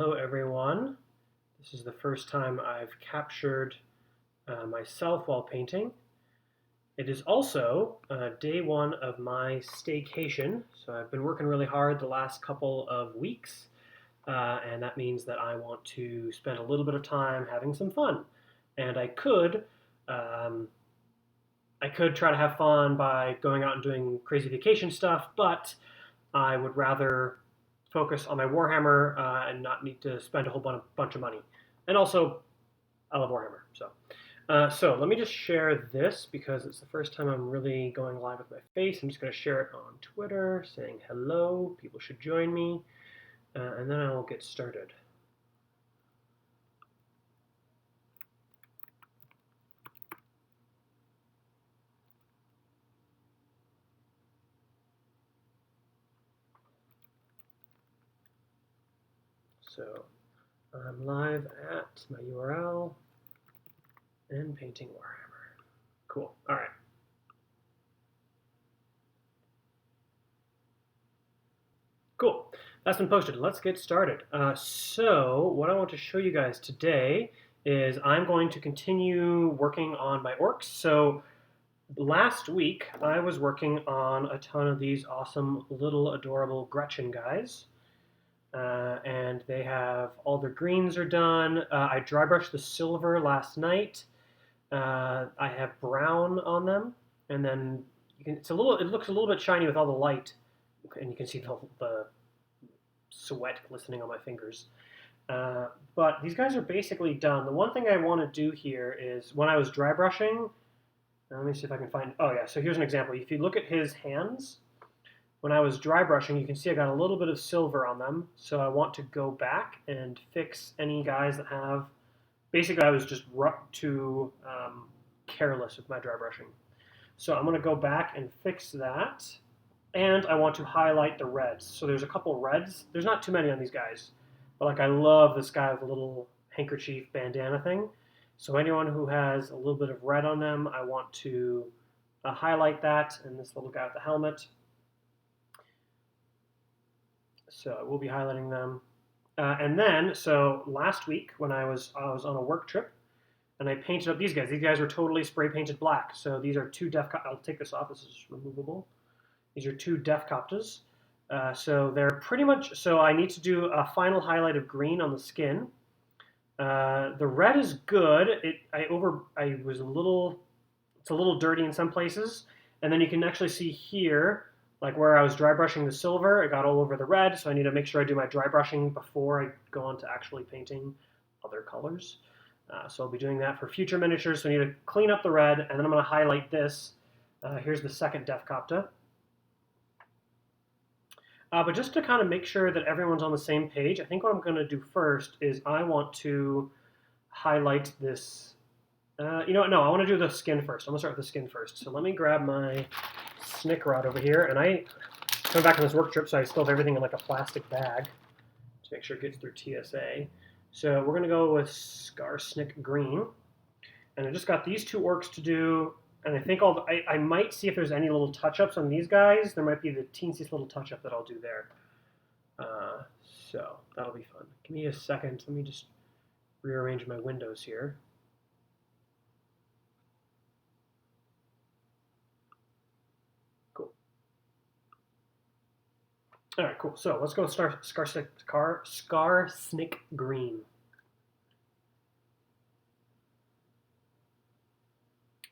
Hello everyone. This is the first time I've captured myself while painting. It is also day one of my staycation, so I've been working really hard the last couple of weeks, and that means that I want to spend a little bit of time having some fun. And um, I could try to have fun by going out and doing crazy vacation stuff, but I would rather focus on my Warhammer and not need to spend a whole bunch of money. And also, I love Warhammer. So let me just share this because it's the first time I'm really going live with my face. I'm just going to share it on Twitter saying hello. People should join me. And then I will get started. So I'm live at my URL and painting Warhammer. Cool. All right. Cool. That's been posted. Let's get started. So what I want to show you guys today is I'm going to continue working on my orcs. So last week I was working on a ton of these awesome little adorable Gretchen guys. And they have all their greens are done. I dry brushed the silver last night. I have brown on them, and then it looks a little bit shiny with all the light, and you can see the sweat glistening on my fingers. But these guys are basically done. The one thing I want to do here is when I was dry brushing, let me see if I can find, oh yeah, so here's an example. If you look at his hands, when I was dry brushing, you can see I got a little bit of silver on them. So I want to go back and fix any guys that have, basically I was just too careless with my dry brushing. So I'm going to go back and fix that. And I want to highlight the reds. So there's a couple reds. There's not too many on these guys, but like I love this guy with a little handkerchief bandana thing. So anyone who has a little bit of red on them, I want to highlight that. And this little guy with the helmet. So I will be highlighting them. And then, so last week when I was on a work trip, and I painted up these guys. These guys were totally spray painted black. So these are two def. I'll take this off. This is removable. These are two def coptas. So they're pretty much. So I need to do a final highlight of green on the skin. The red is good. I was a little. It's a little dirty in some places, and then you can actually see here, like where I was dry brushing the silver, it got all over the red. So I need to make sure I do my dry brushing before I go on to actually painting other colors. So I'll be doing that for future miniatures. So I need to clean up the red, and then I'm going to highlight this. Here's the second def copta. But just to kind of make sure that everyone's on the same page, I think what I'm going to do first is I want to highlight this. You know what? No, I want to do the skin first. I'm going to start with the skin first. So let me grab my snick rod over here. And I come back on this work trip, so I still have everything in like a plastic bag to make sure it gets through TSA. So we're going to go with Skarsnik Green. And I just got these two orcs to do. And I think I might see if there's any little touch-ups on these guys. There might be the teensiest little touch-up that I'll do there. So that'll be fun. Give me a second. Let me just rearrange my windows here. Cool. All right, cool. So let's go Skarsnik Green.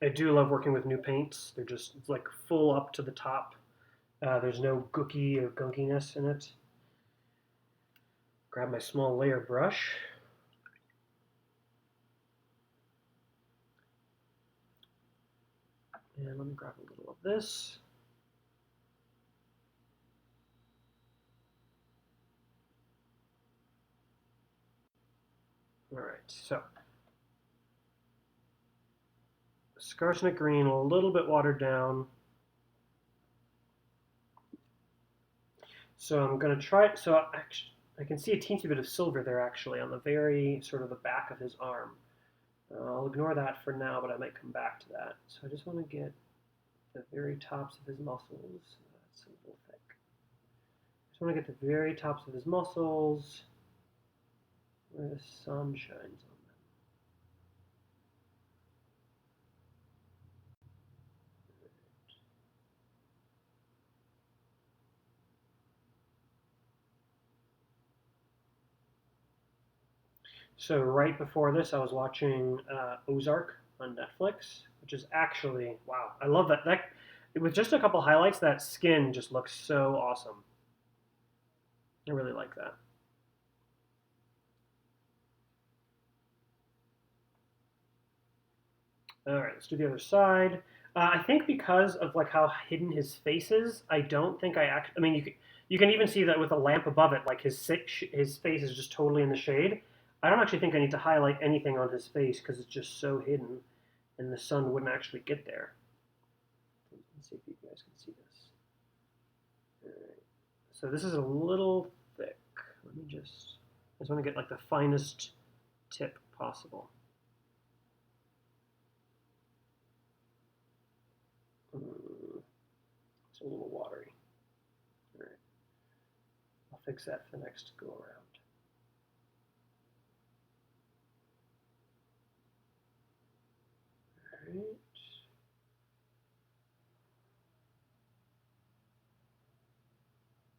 I do love working with new paints. They're just like full up to the top. There's no gooky or gunkiness in it. Grab my small layer brush. And let me grab a little of this. All right, so Skarsnik Green, a little bit watered down. So I'm going to try, so actually, I can see a teensy bit of silver there actually on the very sort of the back of his arm. I'll ignore that for now, but I might come back to that. So I just want to get the very tops of his muscles. That's a little thick. I just want to get the very tops of his muscles. where the sun shines on them. So right before this, I was watching Ozark on Netflix, which is actually wow. I love that. With just a couple highlights, that skin just looks so awesome. I really like that. All right, let's do the other side. I think because of like how hidden his face is, I don't think I act. I mean, you can even see that with a lamp above it, like his face is just totally in the shade. I don't actually think I need to highlight anything on his face because it's just so hidden, and the sun wouldn't actually get there. Let's see if you guys can see this. All right. So this is a little thick. Let me I just want to get like the finest tip possible. It's a little watery. All right. I'll fix that for the next go around. All right.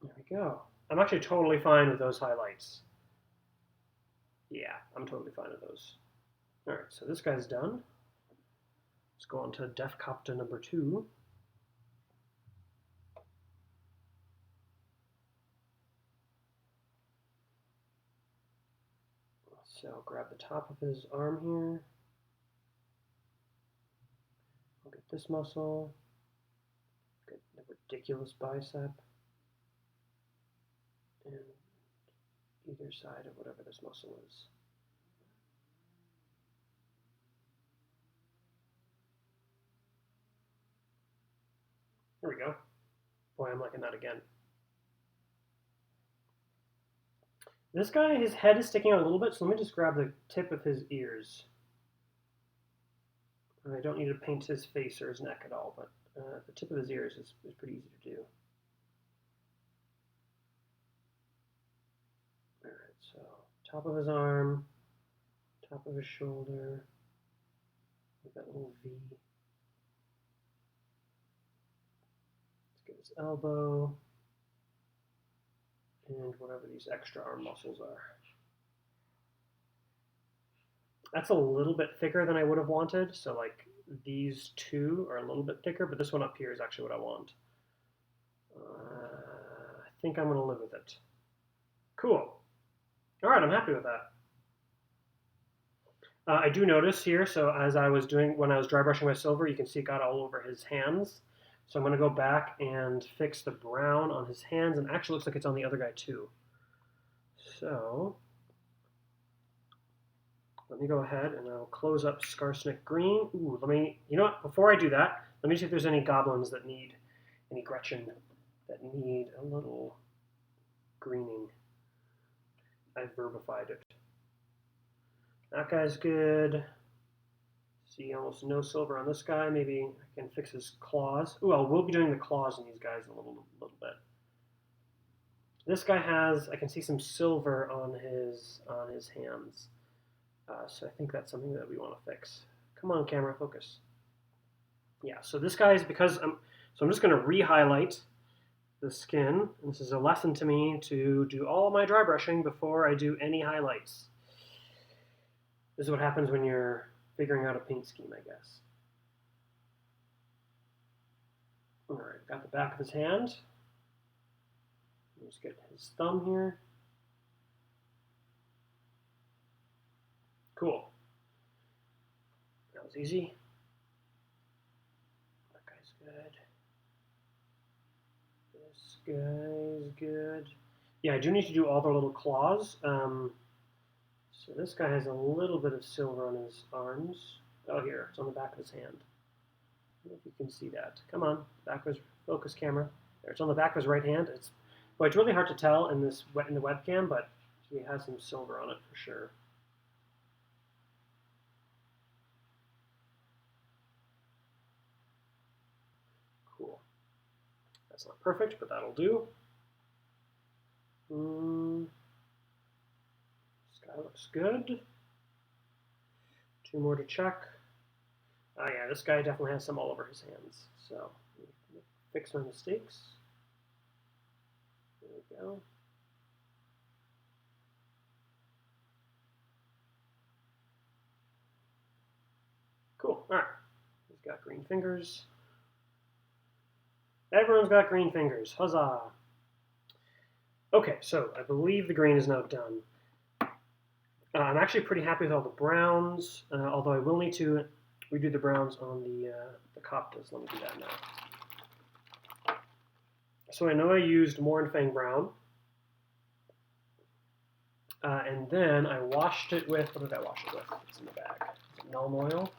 There we go. I'm actually totally fine with those highlights. Yeah, I'm totally fine with those. All right, so this guy's done. Let's go on to Def Copta number 2. So I'll grab the top of his arm here. I'll get this muscle. Get the ridiculous bicep. And either side of whatever this muscle is. There we go. Boy, I'm liking that again. This guy, his head is sticking out a little bit, so let me just grab the tip of his ears. I don't need to paint his face or his neck at all, but the tip of his ears is pretty easy to do. All right, so top of his arm, top of his shoulder, with that little V. Let's get his elbow, and whatever these extra arm muscles are. That's a little bit thicker than I would have wanted, so like these two are a little bit thicker, but this one up here is actually what I want. I think I'm going to live with it. Cool. All right, I'm happy with that. I do notice here, so as I was doing, when I was dry brushing my silver, you can see it got all over his hands. So I'm going to go back and fix the brown on his hands, and actually looks like it's on the other guy too. So let me go ahead and I'll close up Scarsnick Green. Ooh, you know what, before I do that, let me see if there's any goblins that need, any Gretchen that need a little greening. I've verbified it. That guy's good. See, almost no silver on this guy. Maybe I can fix his claws. Ooh, we'll be doing the claws in these guys in a little bit. This guy has, I can see some silver on his hands. So I think that's something that we want to fix. Come on, camera, focus. Yeah, so this guy is so I'm just going to re-highlight the skin. This is a lesson to me to do all my dry brushing before I do any highlights. This is what happens when you're figuring out a paint scheme, I guess. All right, got the back of his hand. Let's get his thumb here. Cool. That was easy. That guy's good. This guy's good. Yeah, I do need to do all the little claws. So this guy has a little bit of silver on his arms. Oh, here, it's on the back of his hand. I don't know if you can see that. Come on, back of his focus camera. There, it's on the back of his right hand. It's really hard to tell in the webcam, but he has some silver on it for sure. Cool. That's not perfect, but that'll do. This guy that looks good. 2 more to check. Oh yeah, this guy definitely has some all over his hands. So fix my mistakes. There we go. Cool. All right. He's got green fingers. Everyone's got green fingers. Huzzah. Okay, so I believe the green is now done. I'm actually pretty happy with all the browns, although I will need to redo the browns on the Coptas. Let me do that now. So I know I used Mournfang brown, and then I washed it with, what did I wash it with? It's in the bag. Is it Nuln Oil?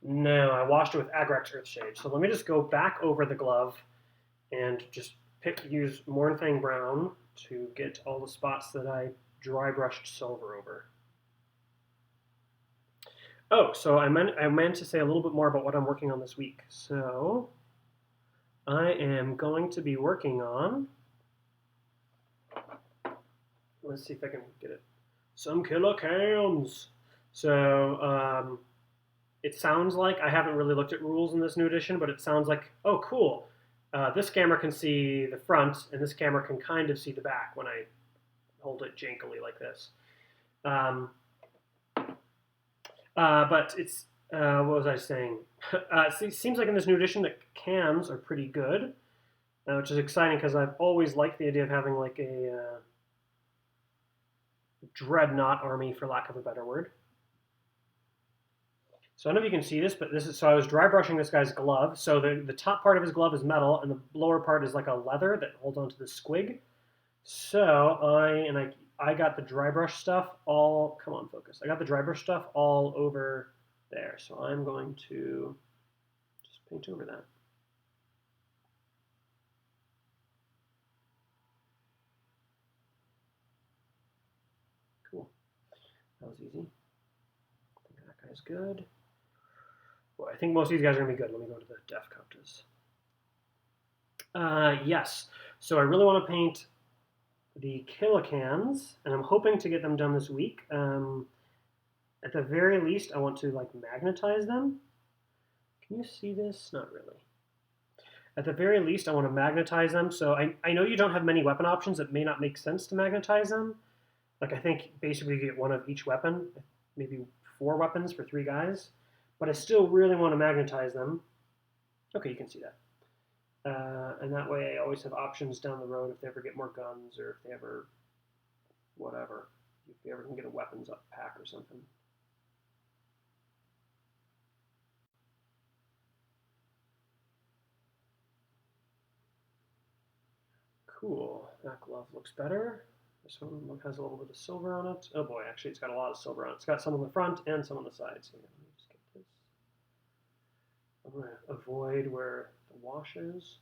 No, I washed it with Agrex Earthshade. So let me just go back over the glove and just use Mournfang brown to get all the spots that I dry brushed silver over. Oh, so I meant to say a little bit more about what I'm working on this week. So I am going to be working on, let's see if I can get it, some killer cams. So it sounds like, I haven't really looked at rules in this new edition, but it sounds like, oh cool, this camera can see the front and this camera can kind of see the back when I hold it jankily like this. But it's, what was I saying? It seems like in this new edition that cams are pretty good, which is exciting because I've always liked the idea of having like a dreadnought army, for lack of a better word. So I don't know if you can see this, but this is, so I was dry brushing this guy's glove. So the top part of his glove is metal, and the lower part is like a leather that holds onto the squig. So I got the dry brush stuff all, come on, focus. I got the dry brush stuff all over there. So I'm going to just paint over that. Cool. That was easy. I think that guy's good. Well, I think most of these guys are going to be good. Let me go to the def Coptas. Yes. So I really want to paint the Killicans, and I'm hoping to get them done this week. At the very least, I want to like magnetize them. Can you see this? Not really. At the very least, I want to magnetize them. So I know you don't have many weapon options. It may not make sense to magnetize them. Like I think basically you get one of each weapon, maybe 4 weapons for 3 guys. But I still really want to magnetize them. Okay, you can see that. And that way I always have options down the road if they ever get more guns or if they ever, whatever, if they ever can get a weapons up pack or something. Cool, that glove looks better. This one has a little bit of silver on it. Oh boy, actually it's got a lot of silver on it. It's got some on the front and some on the side. So let me just get this. I'm going to avoid where the wash is.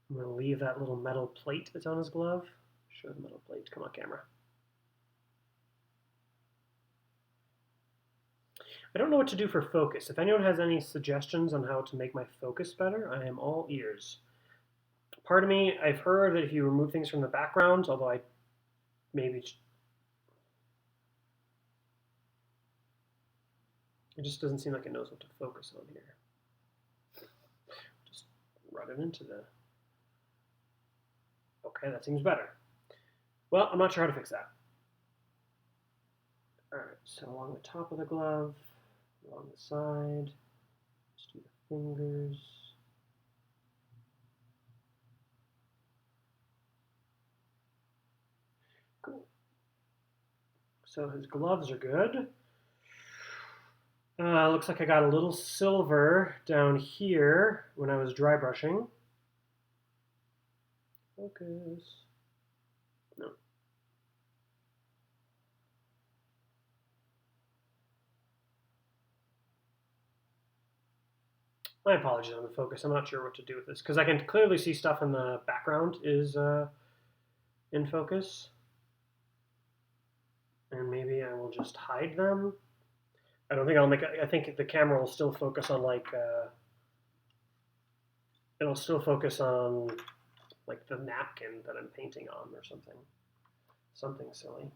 I'm going to leave that little metal plate that's on his glove. Show the metal plate. Come on, camera. I don't know what to do for focus. If anyone has any suggestions on how to make my focus better, I am all ears. Part of me, I've heard that if you remove things from the background, although I maybe, it just doesn't seem like it knows what to focus on here. Just run it into the, okay, that seems better. Well, I'm not sure how to fix that. All right, so along the top of the glove, along the side, just do the fingers. Cool. So his gloves are good. Looks like I got a little silver down here when I was dry brushing. Focus. No. My apologies on the focus. I'm not sure what to do with this because I can clearly see stuff in the background is in focus. And maybe I will just hide them. I don't think I'll make it. I think the camera will still focus on like, it'll still focus on like the napkin that I'm painting on or something. something silly.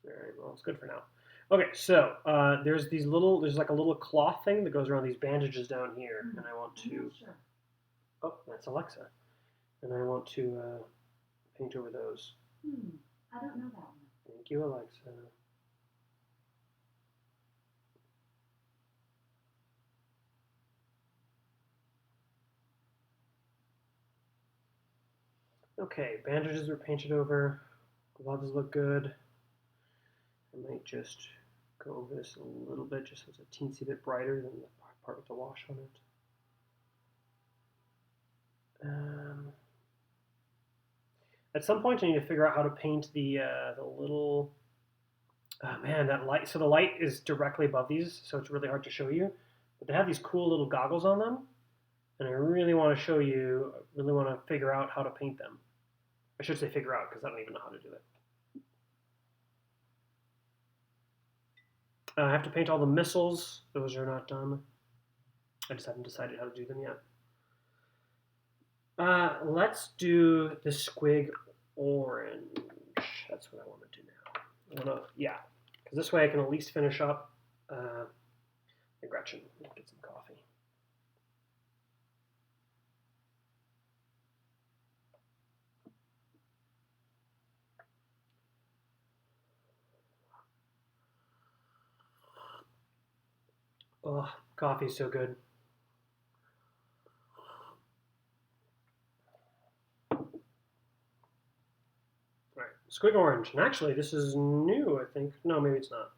All right, well, it's good for now. Okay, so there's like a little cloth thing that goes around these bandages down here, and I want to. Sure. Oh, that's Alexa, and I want to paint over those. I don't know that one. Thank you, Alexa. Okay, bandages are painted over. Gloves look good. I might just go over this a little bit, just so it's a teensy bit brighter than the part with the wash on it. At some point, I need to figure out how to paint the little. Oh man, that light. So the light is directly above these, so it's really hard to show you. But they have these cool little goggles on them, and I really want to show you. Really want to figure out how to paint them. I should say figure out because I don't even know how to do it. I have to paint all the missiles. Those are not done. I just haven't decided how to do them yet. Let's do the squig orange. That's what I want to do now. Yeah, because this way I can at least finish up. Gretchen, get some coffee. Oh, coffee's so good. Alright, squig orange. And actually, this is new, I think. No, maybe it's not.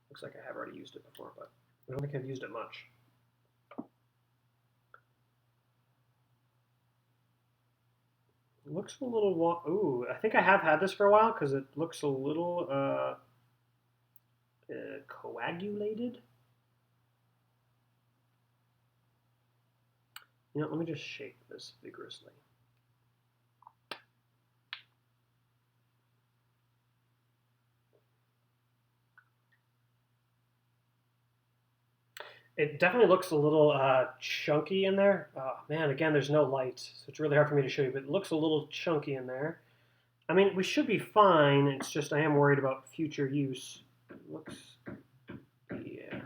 Looks like I have already used it before, but I don't think I've used it much. It looks a little... Ooh, I think I have had this for a while because it looks a little coagulated. You know, let me just shake this vigorously. It definitely looks a little chunky in there. Oh, man, again, there's no light, so it's really hard for me to show you, but it looks a little chunky in there. I mean, we should be fine. It's just I am worried about future use. It looks, yeah.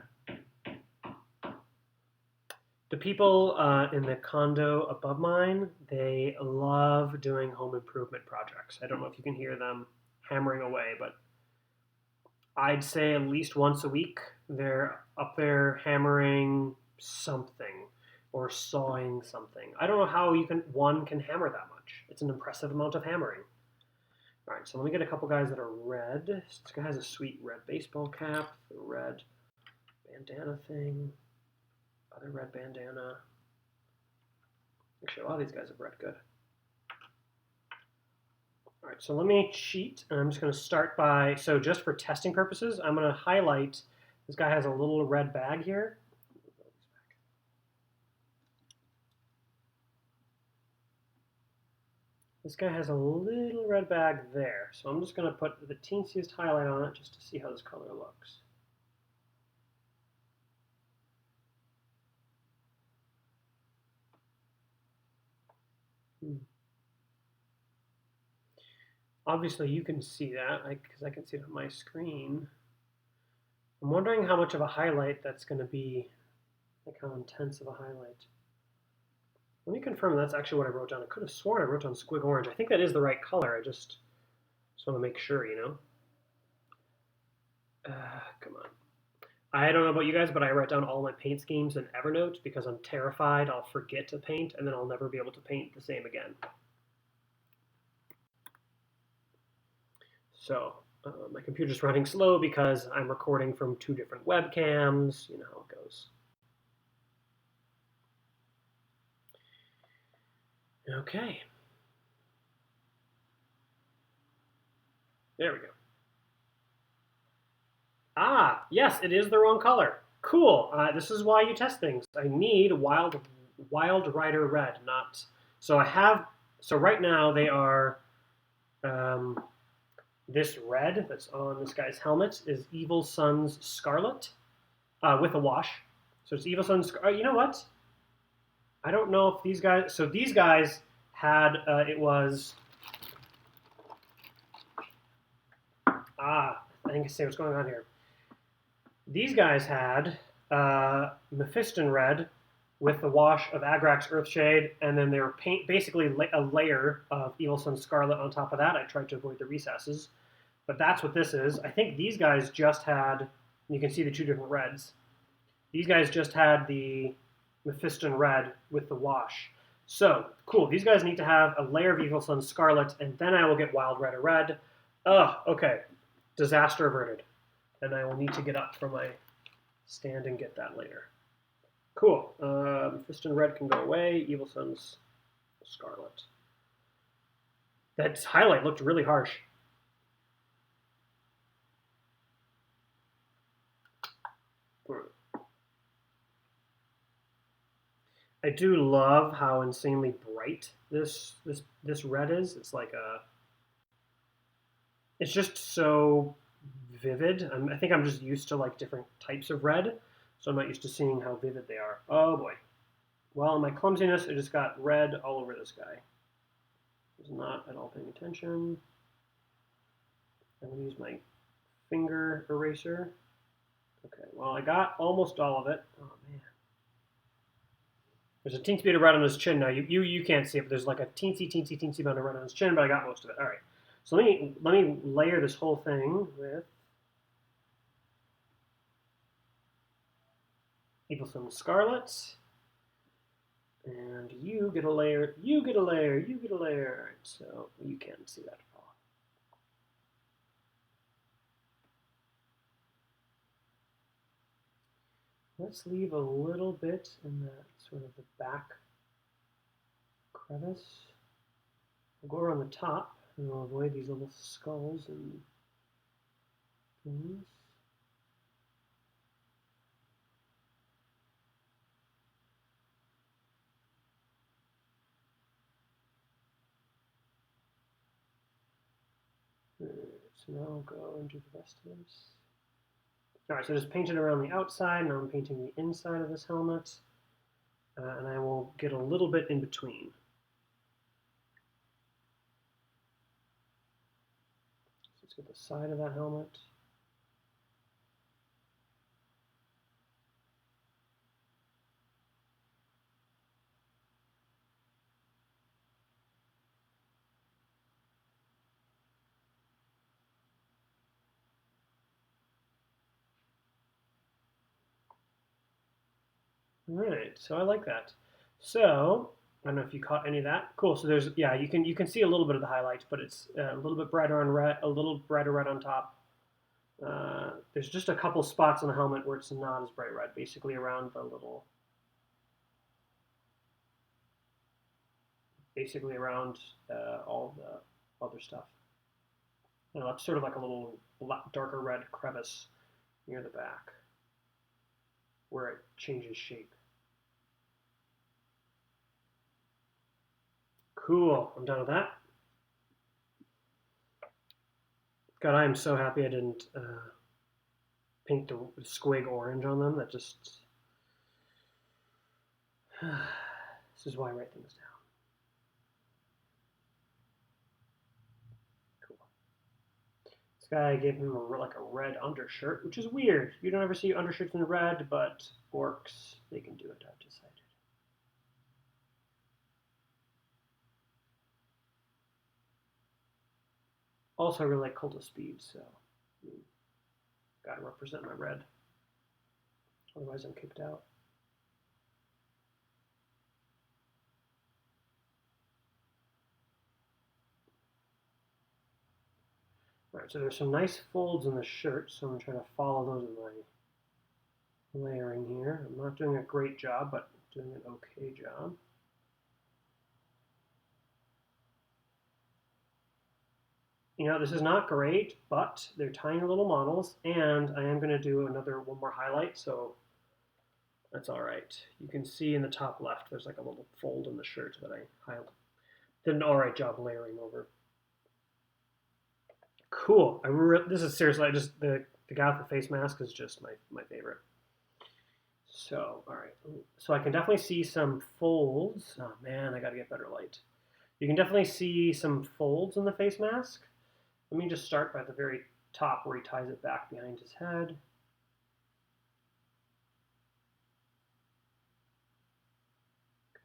The people in the condo above mine, they love doing home improvement projects. I don't know if you can hear them hammering away, but I'd say at least once a week they're up there hammering something or sawing something. I don't know how one can hammer that much. It's an impressive amount of hammering. All right, so let me get a couple guys that are red. This guy has a sweet red baseball cap, the red bandana thing, other red bandana. Actually, a lot of these guys have red good. All right, so let me cheat, and I'm just going to start by, so just for testing purposes, I'm going to highlight, this guy has a little red bag here. This guy has a little red bag there, so I'm just going to put the teensiest highlight on it just to see how this color looks. Obviously, you can see that because I can see it on my screen. I'm wondering how much of a highlight that's going to be, like how intense of a highlight. Let me confirm that's actually what I wrote down. I could have sworn I wrote down squig orange. I think that is the right color. I just want to make sure, you know. Come on. I don't know about you guys, but I write down all my paint schemes in Evernote because I'm terrified I'll forget to paint and then I'll never be able to paint the same again. So my computer's running slow because I'm recording from 2 different webcams. You know how it goes. Okay. There we go. Ah, yes, it is the wrong color. Cool. This is why you test things. I need Wild Rider Red, not... So I have... So right now they are... this red that's on this guy's helmet is Evil Sun's Scarlet with a wash. So it's Evil Sun's... you know what? I don't know if these guys... So these guys had... it was I think I see what's going on here. These guys had Mephiston red with the wash of Agrax Earthshade, and then they were basically a layer of Evil Sun Scarlet on top of that. I tried to avoid the recesses, but that's what this is. I think these guys just had, you can see the two different reds. These guys just had the Mephiston red with the wash. So, cool. These guys need to have a layer of Evil Sun Scarlet, and then I will get Wild Red or Red. Ugh, okay. Disaster averted. And I will need to get up from my stand and get that later. Cool. Mephiston Red can go away. Evil Sun's Scarlet. That highlight looked really harsh. I do love how insanely bright this red is. It's like it's just so vivid. I think I'm just used to like different types of red, so I'm not used to seeing how vivid they are. Oh boy. Well, in my clumsiness, I just got red all over this guy. I was not at all paying attention. I'm going to use my finger eraser. Okay, well, I got almost all of it. Oh, man. There's a teensy bit of red on his chin now. You can't see it, but there's like a teensy bit of red on his chin, but I got most of it. All right. So let me layer this whole thing with Evil Sun Scarlet. And you get a layer, you get a layer, you get a layer. All right, so you can't see that at all. Let's leave a little bit in that sort of the back crevice. We'll go around the top and we'll avoid these little skulls and things. Right, so now I'll go and do the rest of this. All right, so just painted around the outside. Now I'm painting the inside of this helmet. And I will get a little bit in between. So let's get the side of that helmet. All right, so I like that. So I don't know if you caught any of that. Cool. So there's you can see a little bit of the highlights, but it's a little bit brighter on red, a little brighter red on top. There's just a couple spots on the helmet where it's not as bright red, basically around the little, basically around all the other stuff. You know, it's sort of like a little darker red crevice near the back where it changes shape. Cool, I'm done with that. God, I am so happy I didn't paint the squig orange on them. That just, this is why I write things down. Cool. This guy, I gave him like a red undershirt, which is weird. You don't ever see undershirts in red, but orcs, they can do it, I've decided. Also, I really like Cult of Speed, so gotta represent my red. Otherwise, I'm kicked out. All right, so there's some nice folds in the shirt, so I'm gonna try to follow those in my layering here. I'm not doing a great job, but doing an okay job. You know, this is not great, but they're tiny little models, and I am going to do one more highlight, so that's all right. You can see in the top left, there's like a little fold in the shirt that I did an all right job layering over. Cool. This is seriously, the guy with the face mask is just my favorite. So, all right. So I can definitely see some folds. Oh man, I got to get better light. You can definitely see some folds in the face mask. Let me just start by the very top where he ties it back behind his head.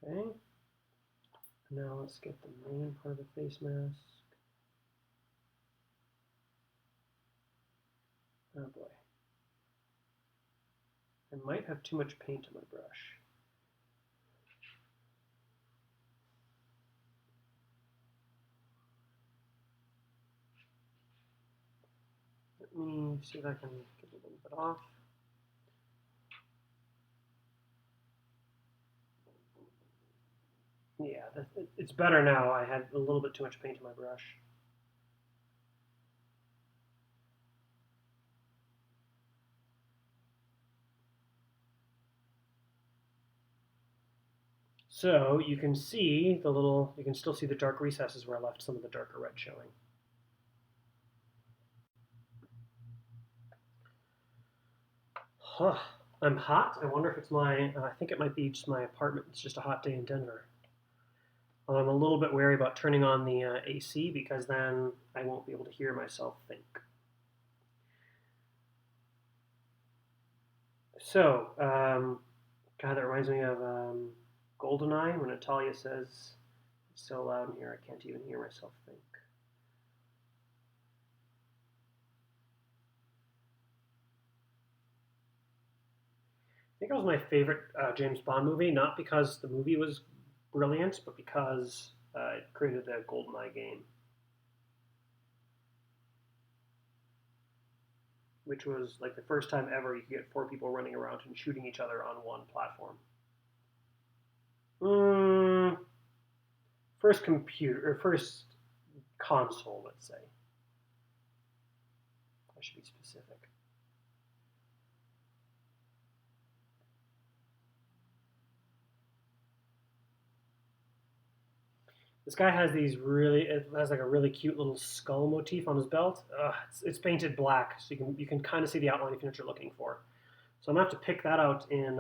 Okay. Now let's get the main part of the face mask. Oh boy. I might have too much paint on my brush. Let me see if I can get a little bit off. Yeah, it's better now. I had a little bit too much paint on my brush. So you can see the little, you can still see the dark recesses where I left some of the darker red showing. Huh. I'm hot. I wonder if it's my, I think it might be just my apartment. It's just a hot day in Denver. Although I'm a little bit wary about turning on the AC because then I won't be able to hear myself think. So, God, that reminds me of Goldeneye when Natalia says, "It's so loud in here I can't even hear myself think." I think it was my favorite James Bond movie, not because the movie was brilliant, but because it created the Goldeneye game, which was like the first time ever you could get 4 people running around and shooting each other on one platform. Mm, first computer, or first console, let's say. I should be specific. This guy has these really, it has like a really cute little skull motif on his belt. It's painted black, so you can kind of see the outline if you know what you're looking for. So I'm gonna have to pick that out in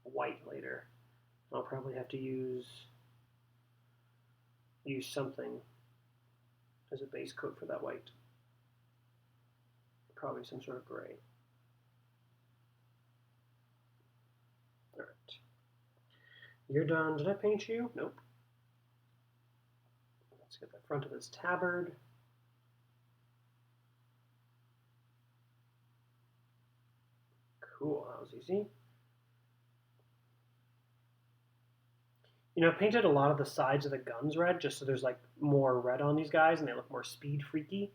white later. I'll probably have to use something as a base coat for that white. Probably some sort of gray. All right. You're done. Did I paint you? Nope. Let's get the front of this tabard. Cool, that was easy. You know, I've painted a lot of the sides of the guns red just so there's like more red on these guys and they look more speed freaky.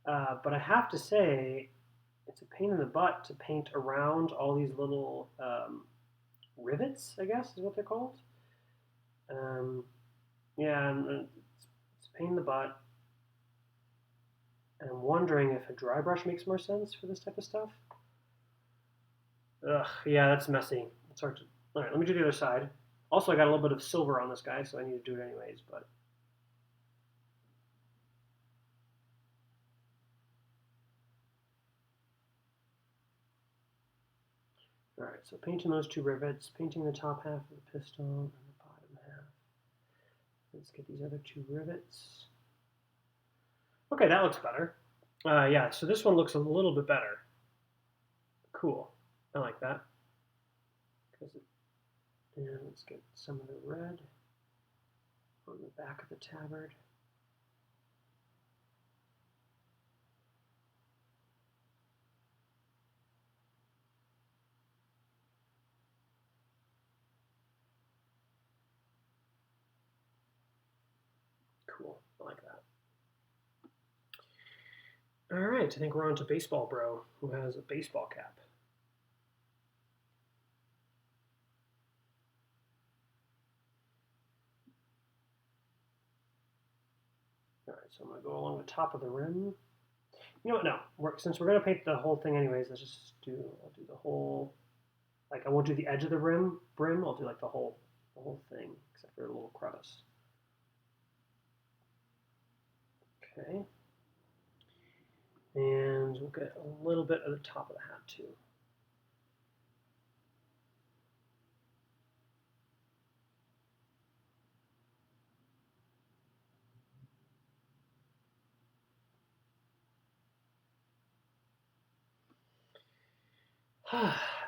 But I have to say, it's a pain in the butt to paint around all these little rivets, I guess is what they're called. Um, yeah, and it's a pain in the butt. And I'm wondering if a dry brush makes more sense for this type of stuff. Ugh, yeah, that's messy. It's hard to. All right, let me do the other side. Also, I got a little bit of silver on this guy, so I need to do it anyways. But all right, so painting those 2 rivets, painting the top half of the pistol and the bottom half. Let's get these other 2 rivets. Okay, that looks better. Yeah, so this one looks a little bit better. Cool. I like that. And let's get some of the red on the back of the tabard. Cool. I like that. All right, I think we're on to Baseball Bro, who has a baseball cap. All right, so I'm going to go along the top of the rim. You know what? No, since we're going to paint the whole thing anyways, I'll do the whole, like I won't do the edge of the brim. I'll do like the whole thing, except for a little crevice. Okay. And we'll get a little bit of the top of the hat too.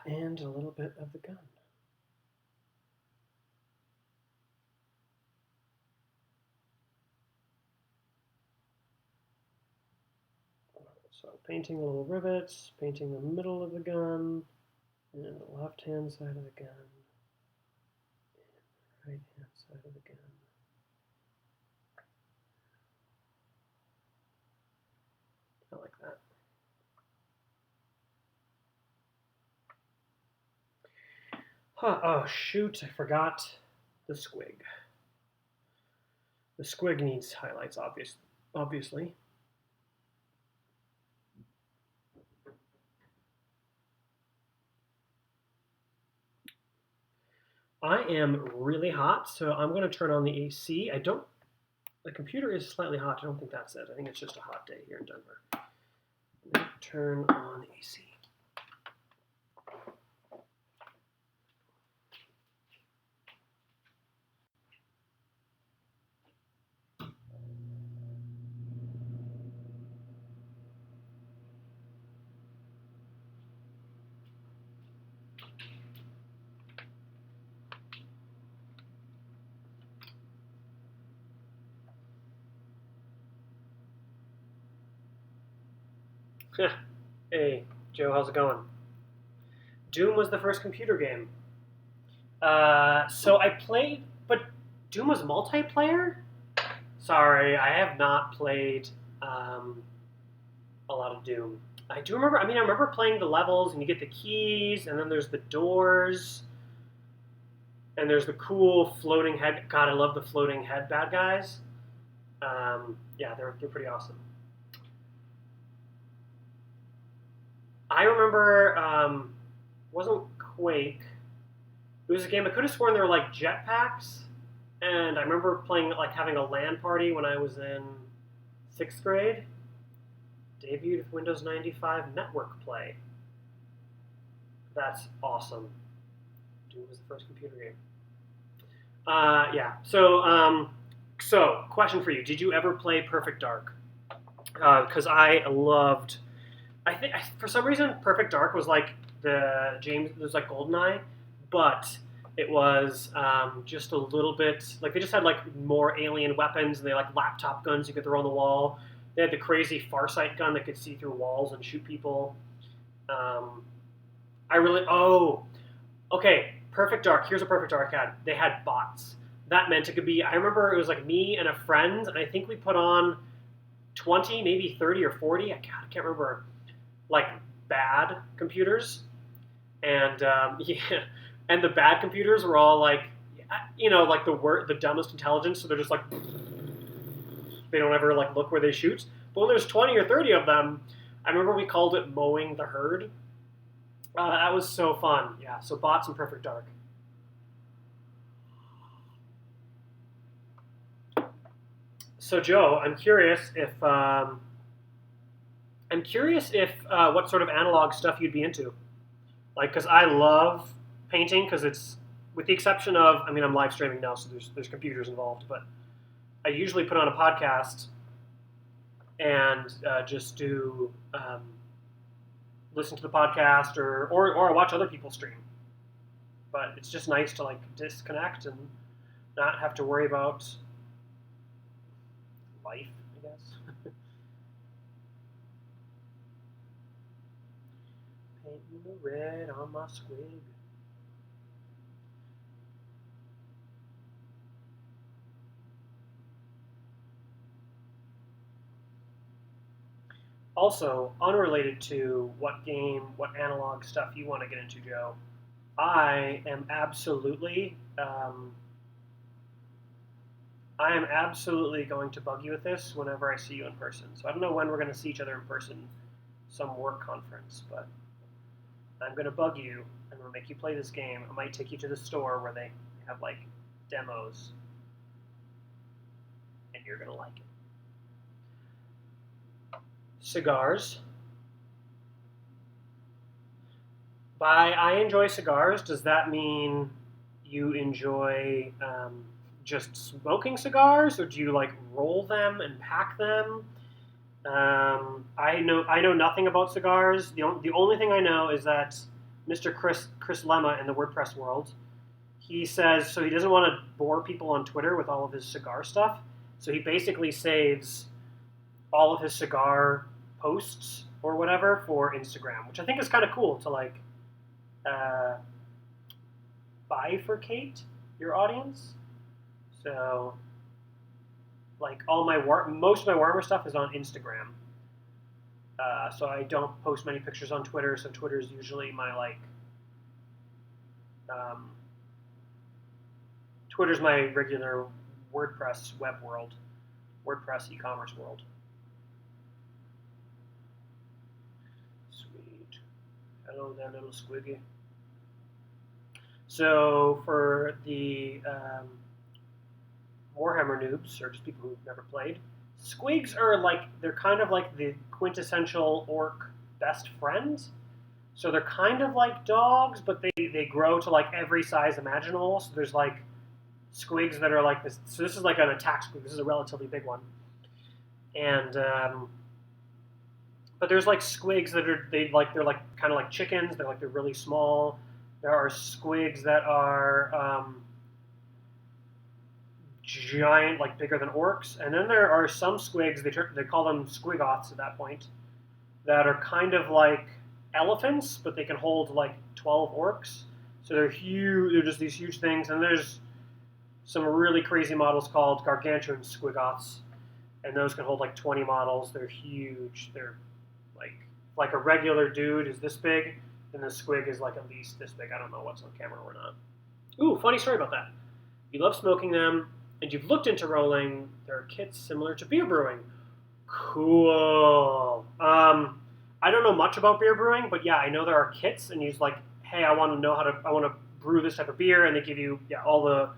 And a little bit of the gun. So painting the little rivets, painting the middle of the gun, and the left-hand side of the gun, and the right-hand side of the gun. I like that. Oh shoot, I forgot the squig. The squig needs highlights, obviously. I am really hot, so I'm going to turn on the AC. The computer is slightly hot. I don't think that's it. I think it's just a hot day here in Denver. Let me turn on the AC. Hey, Joe, how's it going? Doom was the first computer game. So I played, but Doom was multiplayer? Sorry, I have not played um, a lot of Doom. I do remember, I remember playing the levels and you get the keys and then there's the doors and there's the cool floating head. God, I love the floating head bad guys. Yeah, they're pretty awesome. I remember, wasn't Quake. It was a game I could have sworn there were like jetpacks, and I remember playing like having a LAN party when I was in 6th grade. Debuted with Windows 95 Network Play. That's awesome. Doom was the first computer game. Yeah. So question for you: did you ever play Perfect Dark? Because I loved. I think for some reason Perfect Dark was like it was like GoldenEye, but it was just a little bit like they just had like more alien weapons and they had, like laptop guns you could throw on the wall. They had the crazy Farsight gun that could see through walls and shoot people. Um, I really okay. Perfect Dark. Here's a Perfect Dark had. They had bots. That meant it could be. I remember it was like me and a friend, and I think we put on 20, maybe 30 or 40. I can't remember. Like bad computers, and yeah, and the bad computers were all like, like the dumbest intelligence. So they're just like they don't ever like look where they shoot. But when there's 20 or 30 of them, I remember we called it mowing the herd. That was so fun. Yeah. So bots and Perfect Dark. So Joe, I'm curious if what sort of analog stuff you'd be into. Like, because I love painting, because it's with the exception of, I'm live streaming now, so there's computers involved, but I usually put on a podcast and just do listen to the podcast or I watch other people stream. But it's just nice to like disconnect and not have to worry about life, I guess. Painting the red on my squig. Also, unrelated to what analog stuff you want to get into, Joe, I am absolutely going to bug you with this whenever I see you in person. So I don't know when we're going to see each other in person, some work conference, but I'm going to bug you. I'm going to make you play this game. I might take you to the store where they have like demos, and you're going to like it. Cigars. By I enjoy cigars, does that mean you enjoy just smoking cigars, or do you like roll them and pack them? I know nothing about cigars. The only thing I know is that Mr. Chris Lemma in the WordPress world. He says so he doesn't want to bore people on Twitter with all of his cigar stuff. So he basically saves all of his cigar posts or whatever for Instagram, which I think is kind of cool to like uh, bifurcate your audience. So like most of my warmer stuff is on Instagram. So I don't post many pictures on Twitter. So Twitter is usually my like. Um, Twitter's my regular WordPress web world, WordPress e-commerce world. Sweet. Hello there, little squiggy. So for the Warhammer noobs, or just people who've never played, squigs are like, they're kind of like the quintessential orc best friends. So they're kind of like dogs, but they grow to like every size imaginable. So there's like squigs that are like this. So this is like an attack squig. This is a relatively big one. And but there's like squigs that are they're like kind of like chickens. They're really small. There are squigs that are giant, like bigger than orcs. And then there are some squigs. They call them squigoths at that point. That are kind of like elephants, but they can hold like 12 orcs. So they're huge. They're just these huge things. And there's some really crazy models called gargantuan squigoths, and those can hold like 20 models. They're huge. They're like a regular dude is this big, and the squig is like at least this big. I don't know what's on camera or not. Ooh, funny story about that. You love smoking them, and you've looked into rolling. There are kits similar to beer brewing. Cool. I don't know much about beer brewing, but yeah, I know there are kits, and you're like, hey, I want to brew this type of beer, and they give you all the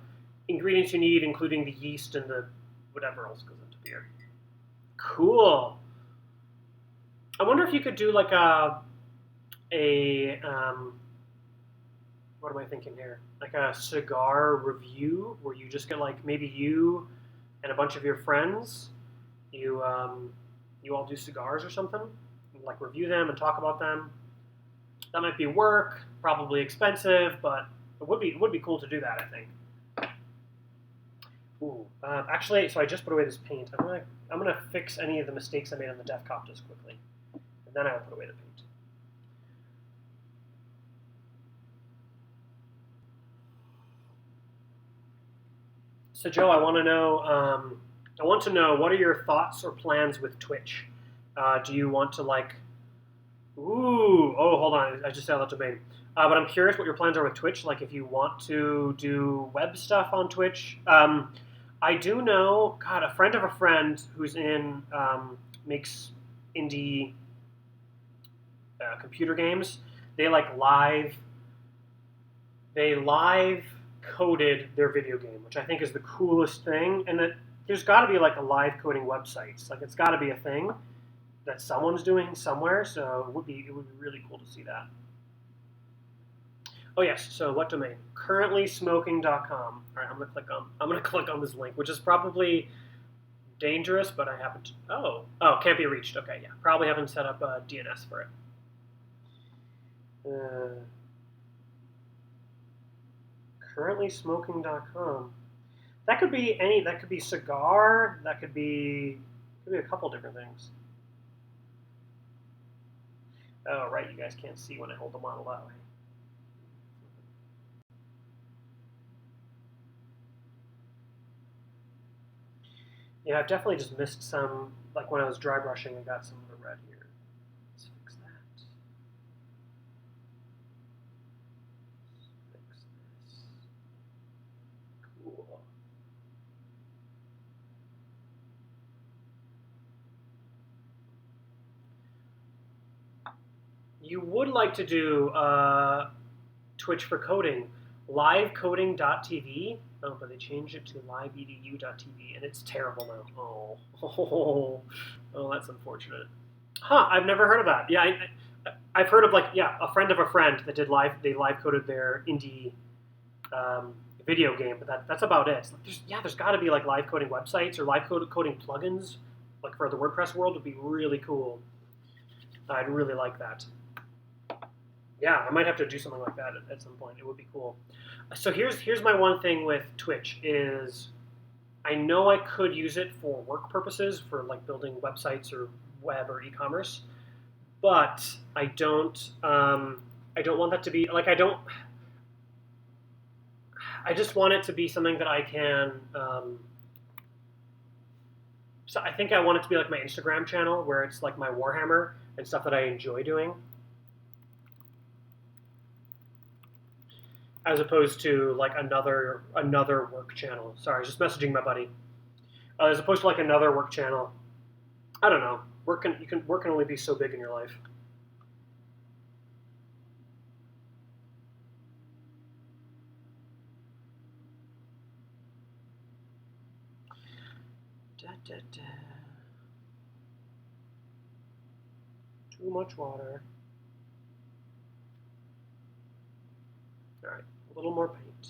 ingredients you need, including the yeast and the whatever else goes into beer. Cool. I wonder if you could do like what am I thinking here? Like a cigar review where you just get like maybe you and a bunch of your friends, you all do cigars or something, and like review them and talk about them. That might be work, probably expensive, but it would be cool to do that, I think. Ooh, actually, so I just put away this paint. I'm gonna fix any of the mistakes I made on the Def Coptas quickly, and then I'll put away the paint. So Joe, I want to know what are your thoughts or plans with Twitch? Do you want to like? Ooh, oh, hold on, I just said that domain. But I'm curious what your plans are with Twitch. Like, if you want to do web stuff on Twitch. I do know, God, a friend of a friend who's makes indie computer games. They live coded their video game, which I think is the coolest thing. And that there's got to be like a live coding websites. Like, it's got to be a thing that someone's doing somewhere. So it would be really cool to see that. Oh yes, so what domain? Currentlysmoking.com. All right, I'm gonna click on this link, which is probably dangerous, but I haven't. Oh, can't be reached. Okay, yeah, probably haven't set up a DNS for it. Currentlysmoking.com. That could be any. That could be cigar. That could be a couple different things. Oh right, you guys can't see when I hold the model that way. Yeah, I've definitely just missed some, like when I was dry brushing, I got some of the red here. Let's fix that. Let's fix this. Cool. You would like to do Twitch for coding, livecoding.tv. Oh, but they changed it to liveedu.tv, and it's terrible now. Oh, that's unfortunate. Huh? I've never heard of that. Yeah, I've heard of a friend of a friend that did live. They live coded their indie video game, but that's about it. There's got to be like live coding websites or live coding plugins, like for the WordPress world would be really cool. I'd really like that. Yeah, I might have to do something like that at some point. It would be cool. So here's my one thing with Twitch is I know I could use it for work purposes, for like building websites or web or e-commerce, but I don't want that to be like I just want it to be something that I can. So I think I want it to be like my Instagram channel where it's like my Warhammer and stuff that I enjoy doing, as opposed to like another work channel. Sorry, I was just messaging my buddy. As opposed to like another work channel. I don't know. Work can only be so big in your life. Da, da, da. Too much water. All right, a little more paint.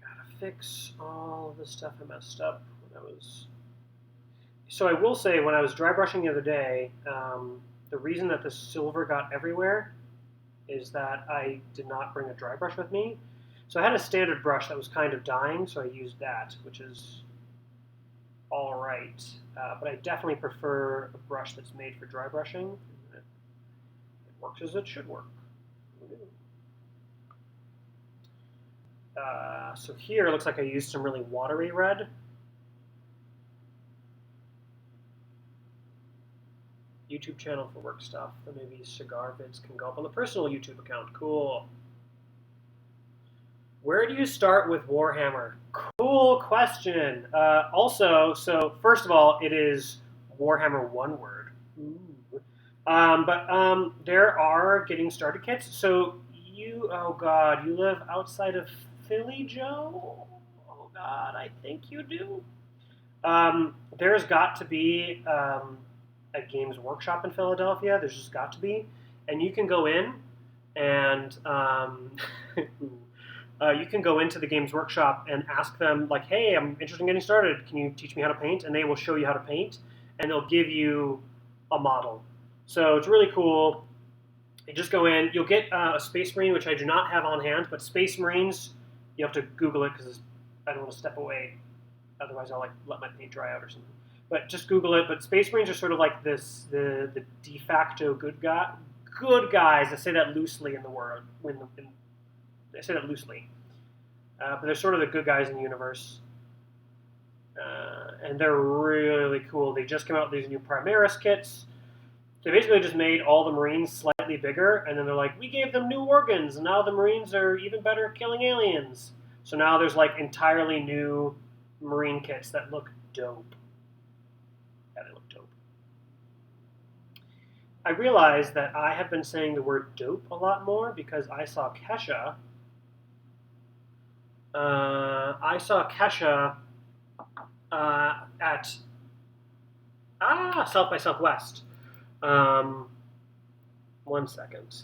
Gotta fix all of the stuff I messed up when I was. So I will say, when I was dry brushing the other day, the reason that the silver got everywhere is that I did not bring a dry brush with me. So I had a standard brush that was kind of dying, so I used that, which is all right. But I definitely prefer a brush that's made for dry brushing. It works as it should work. So here it looks like I used some really watery red. YouTube channel for work stuff. Then maybe cigar vids can go up on the personal YouTube account. Cool. Where do you start with Warhammer? Cool question. So first of all, it is Warhammer one word. Ooh. But there are getting started kits. So oh God, you live outside of Philly, Joe? Oh God, I think you do. There's got to be a Games Workshop in Philadelphia. There's just got to be, and you can go in and you can go into the Games Workshop and ask them like, "Hey, I'm interested in getting started. Can you teach me how to paint?" And they will show you how to paint, and they'll give you a model. So it's really cool. You just go in. You'll get a Space Marine, which I do not have on hand, but Space Marines, you have to Google it because I don't want to step away. Otherwise, I'll like let my paint dry out or something. But just Google it. But Space Marines are sort of like the de facto good guys. I say that loosely in the word. I say that loosely, but they're sort of the good guys in the universe, and they're really cool. They just came out with these new Primaris kits. They basically just made all the Marines slightly bigger, and then they're like, we gave them new organs, and now the Marines are even better at killing aliens. So now there's like entirely new Marine kits that look dope. Yeah, they look dope. I realized that I have been saying the word dope a lot more because I saw Kesha at South by Southwest. Um, 1 second.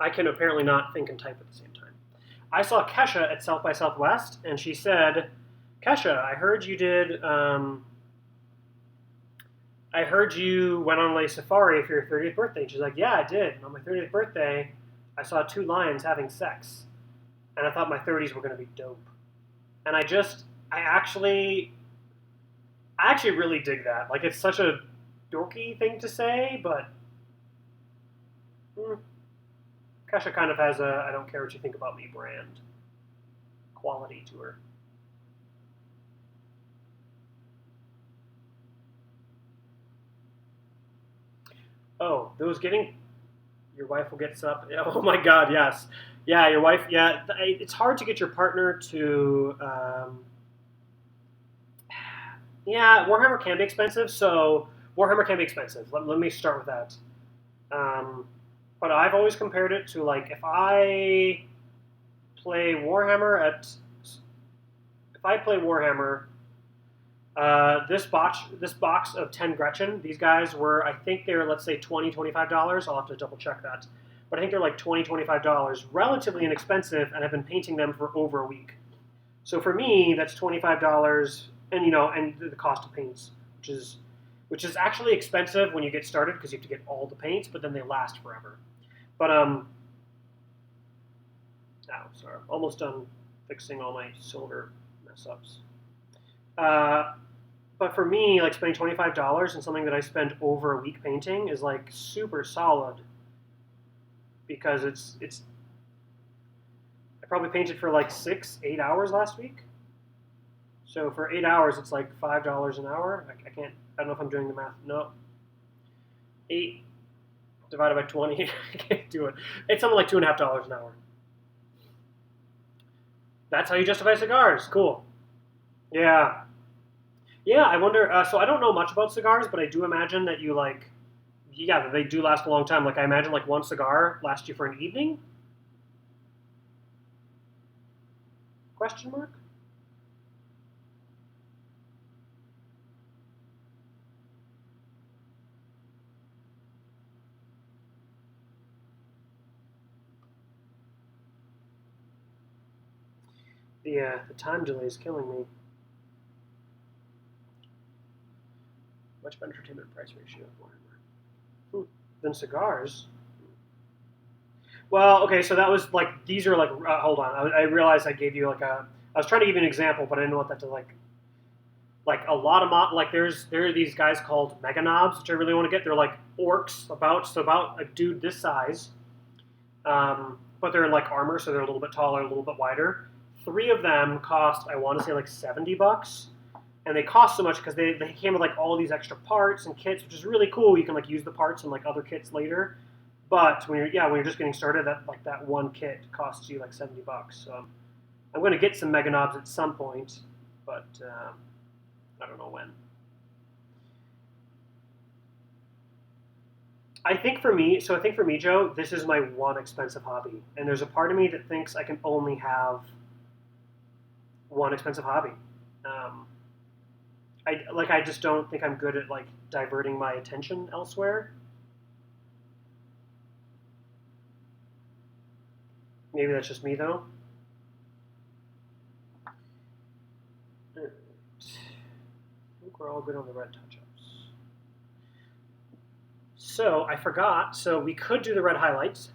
I can apparently not think and type at the same time. I saw Kesha at South by Southwest, and she said, "Kesha, I heard you did. I heard you went on a safari for your 30th birthday." And she's like, "Yeah, I did. And on my 30th birthday, I saw two lions having sex, and I thought my 30s were going to be dope." And I actually really dig that. Like, it's such a dorky thing to say, but mm, Kesha kind of has a "I don't care what you think about me" brand quality to her. Oh, those getting your wife will get up. Oh my God, yes, yeah, your wife. Yeah, it's hard to get your partner to. Yeah, Warhammer can be expensive. So Warhammer can be expensive. Let me start with that. Um, but I've always compared it to like play Warhammer at if I play Warhammer, this box of 10 Gretchen, these guys were, I think they're, let's say, $20, $25. I'll have to double check that. But I think they're like $20, relatively inexpensive, and I've been painting them for over a week. So for me, that's $25, and and the cost of paints, which is actually expensive when you get started because you have to get all the paints, but then they last forever. But sorry, almost done fixing all my silver mess ups. Uh, but for me, like spending $25 on something that I spent over a week painting is like super solid because it's I probably painted for like 6, 8 hours last week. So for 8 hours, it's like $5 an hour. I can't. I don't know if I'm doing the math. No, 8 divided by 20. I can't do it. It's something like $2.50 an hour. That's how you justify cigars. Cool. Yeah. Yeah, I wonder. So I don't know much about cigars, but I do imagine that you like, yeah, they do last a long time. Like I imagine like one cigar lasts you for an evening? Question mark. The time delay is killing me. Much better entertainment price ratio. Than cigars. Well, okay, so that was like these are like hold on. I realized I gave you like a. I was trying to give you an example, but I didn't know what that to like a lot of like there are these guys called mega knobs, which I really want to get. They're like orcs about a dude this size, but they're in like armor, so they're a little bit taller, a little bit wider. Three of them cost I want to say like $70, and they cost so much because they came with like all these extra parts and kits, which is really cool. You can like use the parts in like other kits later. But when you're just getting started, that one kit costs you like $70. So I'm going to get some mega knobs at some point, but I don't know when. I think for me, Joe, this is my one expensive hobby, and there's a part of me that thinks I can only have one expensive hobby. Um, I just don't think I'm good at like diverting my attention elsewhere. Maybe that's just me though. I think we're all good on the red touch-ups. So I forgot. So we could do the red highlights.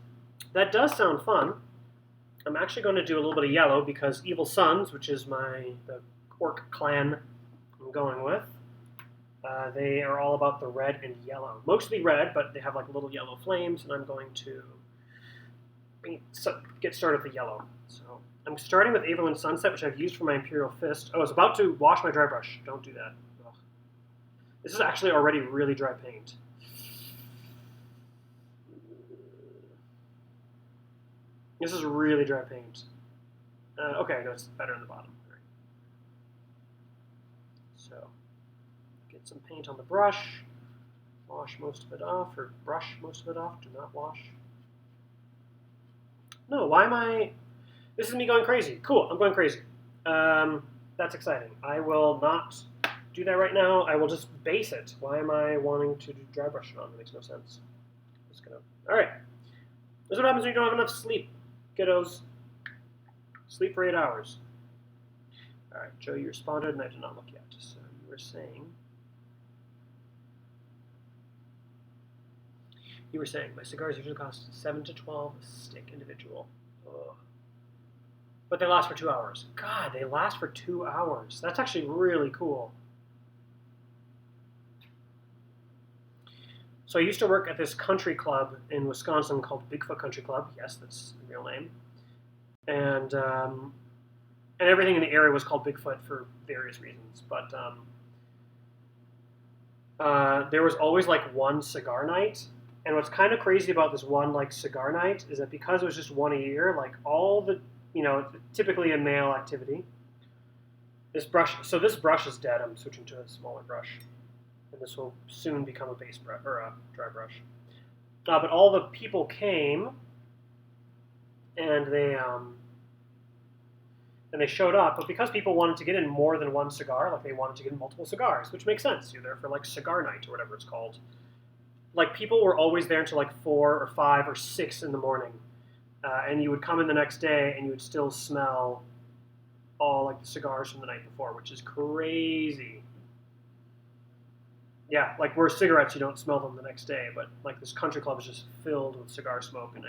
That does sound fun. I'm actually going to do a little bit of yellow because Evil Sons, which is the orc clan I'm going with, they are all about the red and yellow. Mostly red, but they have like little yellow flames, and I'm going to get started with the yellow. So I'm starting with Averland Sunset, which I've used for my Imperial Fist. Oh, I was about to wash my dry brush. Don't do that. Ugh. This is actually already really dry paint. This is really dry paint. Okay, no, it's better in the bottom. All right. So get some paint on the brush. Wash most of it off, or brush most of it off. Do not wash. No, why am I... This is me going crazy. Cool, I'm going crazy. That's exciting. I will not do that right now. I will just base it. Why am I wanting to dry brush it on? That makes no sense. Just gonna... All right. This is what happens when you don't have enough sleep, kiddos. Sleep for 8 hours. All right, Joe, you responded, and I did not look yet. So you were saying... You were saying my cigars usually cost 7 to 12 a stick individual. Ugh. But they last for 2 hours. God, they last for 2 hours. That's actually really cool. So I used to work at this country club in Wisconsin called Bigfoot Country Club. Yes, that's the real name. And everything in the area was called Bigfoot for various reasons. But there was always like one cigar night. And what's kind of crazy about this one like cigar night is that because it was just one a year, like all the, typically a male activity. This brush is dead. I'm switching to a smaller brush, and this will soon become a base brush or a dry brush. But all the people came, and they showed up. But because people wanted to get in more than one cigar, like they wanted to get in multiple cigars, which makes sense. You're there for like cigar night or whatever it's called. Like people were always there until like 4 or 5 or 6 in the morning, and you would come in the next day and you would still smell all like the cigars from the night before, which is crazy. Yeah, like where cigarettes you don't smell them the next day, but like this country club is just filled with cigar smoke, and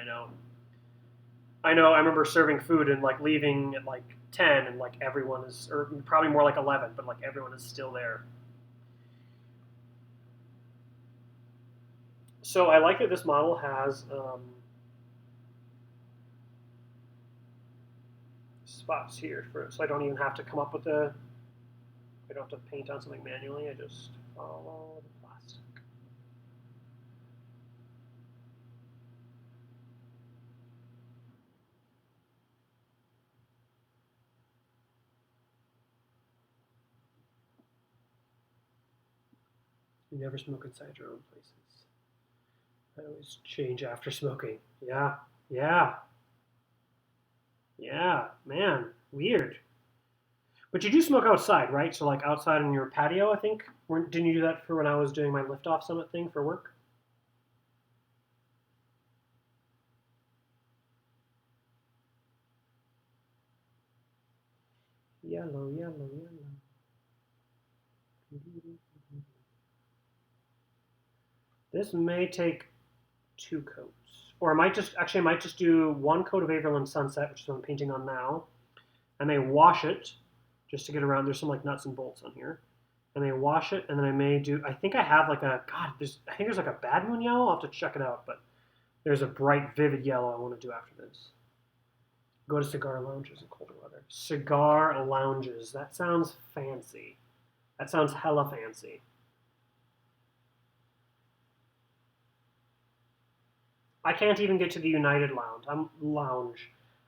I remember serving food and like leaving at like 10, and like everyone is, or probably more like 11, but like everyone is still there. So I like that this model has spots here for, so I don't even have to come up with the, I don't have to paint on something manually. I just follow the plastic. You never smoke inside your own places. I always change after smoking. Yeah, yeah, yeah, man, weird. But you do smoke outside, right? So like outside in your patio, I think. Didn't you do that for when I was doing my liftoff summit thing for work? Yellow, yellow, yellow. This may take two coats, or I might just actually I might just do one coat of Averland Sunset, which is what I'm painting on now. I may wash it just to get around. There's some like nuts and bolts on here. I may wash it, and then I may do. I think I have like a God. I think there's like a bad moon yellow. I'll have to check it out, but there's a bright, vivid yellow I want to do after this. Go to cigar lounges in colder weather. Cigar lounges. That sounds fancy. That sounds hella fancy. I can't even get to the United Lounge.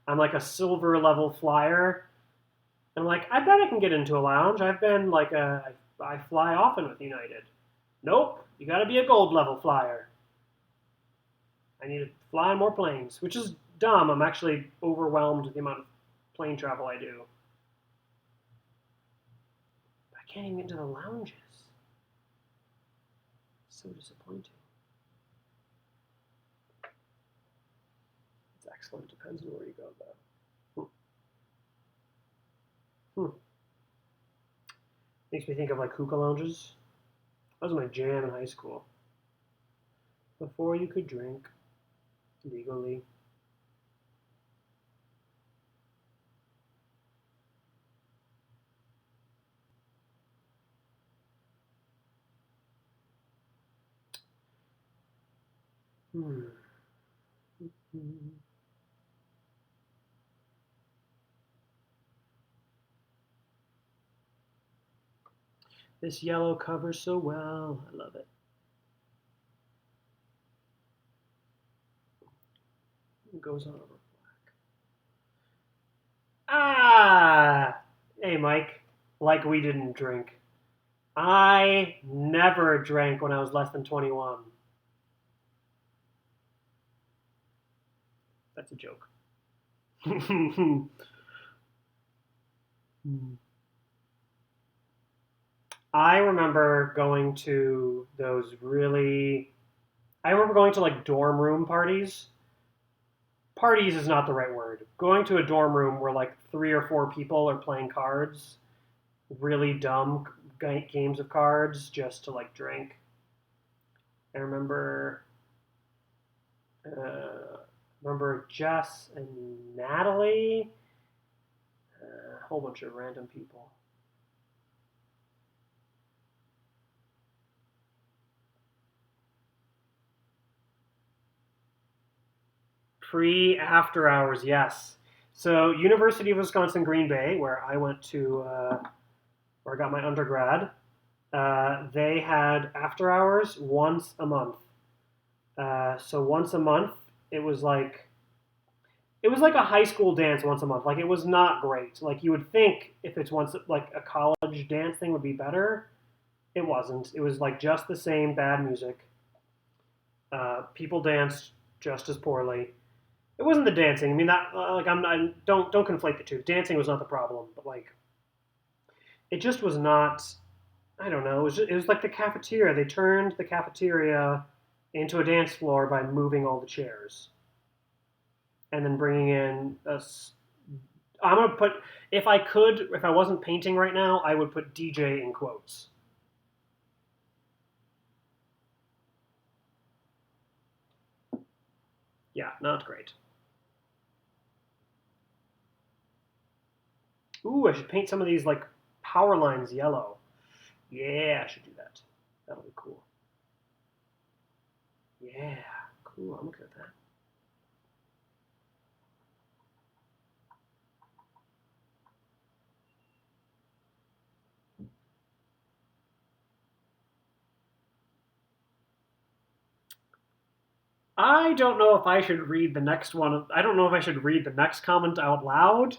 I'm like a silver level flyer. And like, I bet I can get into a lounge. I've been like I fly often with United. Nope, you got to be a gold level flyer. I need to fly on more planes, which is dumb. I'm actually overwhelmed with the amount of plane travel I do. I can't even get into the lounges. So disappointing. It's excellent. Depends on where you go, though. Hmm. Makes me think of like hookah lounges. That was my jam in high school. Before you could drink legally. Hmm. This yellow covers so well. I love it. It goes on over black. Ah! Hey, Mike. Like we didn't drink. I never drank when I was less than 21. That's a joke. I remember going to those really. I remember going to like dorm room parties. Parties is not the right word. Going to a dorm room where like three or four people are playing cards, really dumb games of cards just to like drink. I remember Jess and Natalie, a whole bunch of random people. Pre after hours, yes. So University of Wisconsin Green Bay, where I went to, where I got my undergrad, they had after hours once a month. So once a month, it was like it was like a high school dance once a month. Like it was not great. Like you would think if it's once like a college dance thing would be better. It wasn't. It was like just the same bad music. People danced just as poorly. It wasn't the dancing. I mean, that like I don't conflate the two. Dancing was not the problem, but like it just was not. I don't know. It was like the cafeteria. They turned the cafeteria into a dance floor by moving all the chairs and then bringing in I'm gonna put if I could, if I wasn't painting right now, I would put DJ in quotes. Yeah, not great. Ooh, I should paint some of these like power lines yellow. Yeah, I should do that. That'll be cool. Yeah, cool. I'm okay with that. I don't know if I should read the next one. I don't know if I should read the next comment out loud.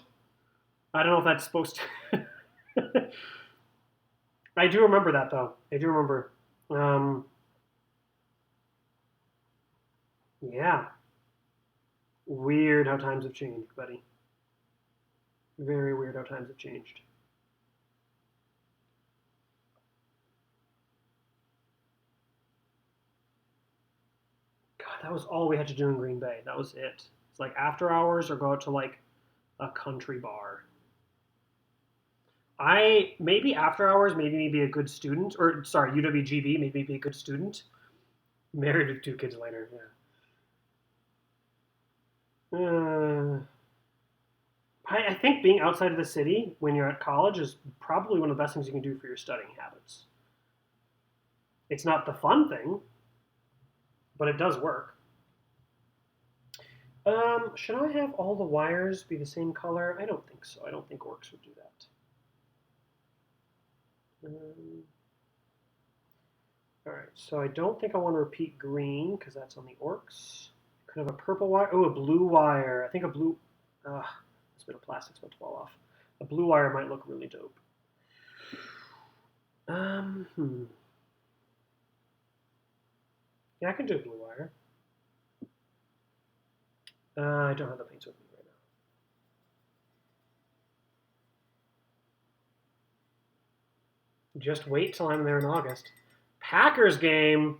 I don't know if that's supposed to. I do remember that though. I do remember. Um, yeah, weird how times have changed, buddy. Very weird how times have changed. God, that was all we had to do in Green Bay. That was it. It's like after hours or go out to like a country bar. I maybe after hours, maybe me be a good student, or sorry, UWGB, maybe be a good student. Married with two kids later, yeah. I think being outside of the city when you're at college is probably one of the best things you can do for your studying habits. It's not the fun thing, but it does work. Should I have all the wires be the same color? I don't think so. I don't think orcs would do that. Um, all right, so I don't think I want to repeat green because that's on the orcs. Could have a purple wire. Oh, a blue wire. I think a blue. This bit of plastic's about to fall off. A blue wire might look really dope. Hmm. Yeah, I can do a blue wire. I don't have the paints with me right now. Just wait till I'm there in August. Packers game.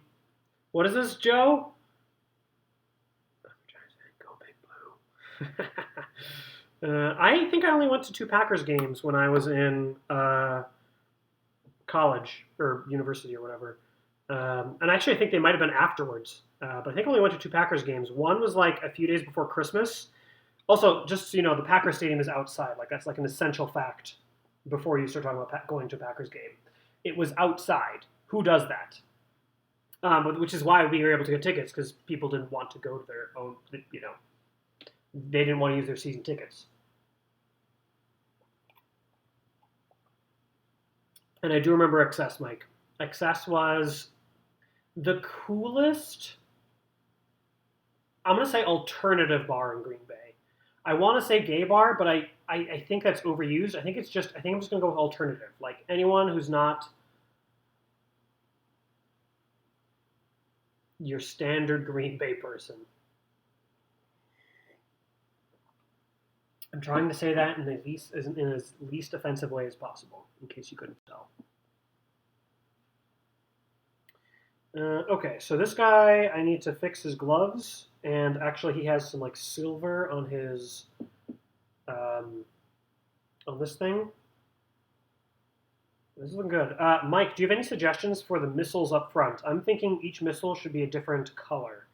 What is this, Joe? Go big blue. I think I only went to two Packers games when I was in college or university or whatever. And actually, I think they might have been afterwards. But I think I only went to two Packers games. One was like a few days before Christmas. Also, just so you know, the Packers stadium is outside. Like that's like an essential fact before you start talking about going to a Packers game. It was outside. Who does that? Which is why we were able to get tickets because people didn't want to go to their own. They didn't want to use their season tickets. And I do remember Excess, Mike. Excess was the coolest. I'm gonna say alternative bar in Green Bay. I want to say gay bar, but I think that's overused. I think it's just. I think I'm just gonna go with alternative. Like anyone who's not your standard Green Bay person. I'm trying to say that in as least offensive way as possible, in case you couldn't tell. Okay, so this guy, I need to fix his gloves, and actually he has some like silver um, on this thing. This is looking good. Mike, do you have any suggestions for the missiles up front? I'm thinking each missile should be a different color.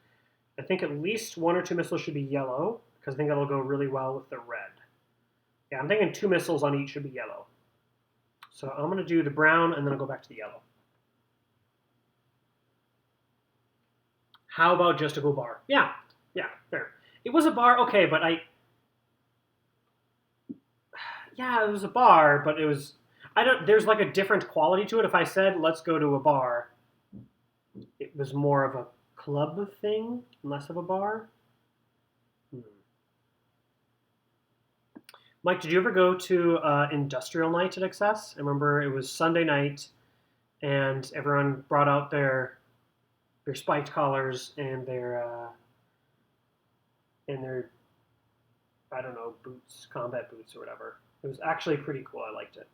I think at least one or two missiles should be yellow, because I think that'll go really well with the red. Yeah, I'm thinking two missiles on each should be yellow. So I'm going to do the brown, and then I'll go back to the yellow. How about just a go bar? Yeah, yeah, fair. It was a bar, okay, but yeah, it was a bar, but it was, I don't, there's like a different quality to it. If I said, let's go to a bar, it was more of a club thing, less of a bar. Hmm. Mike, did you ever go to industrial night at Excess? I remember it was Sunday night, and everyone brought out their spiked collars and their I don't know boots, combat boots or whatever. It was actually pretty cool. I liked it.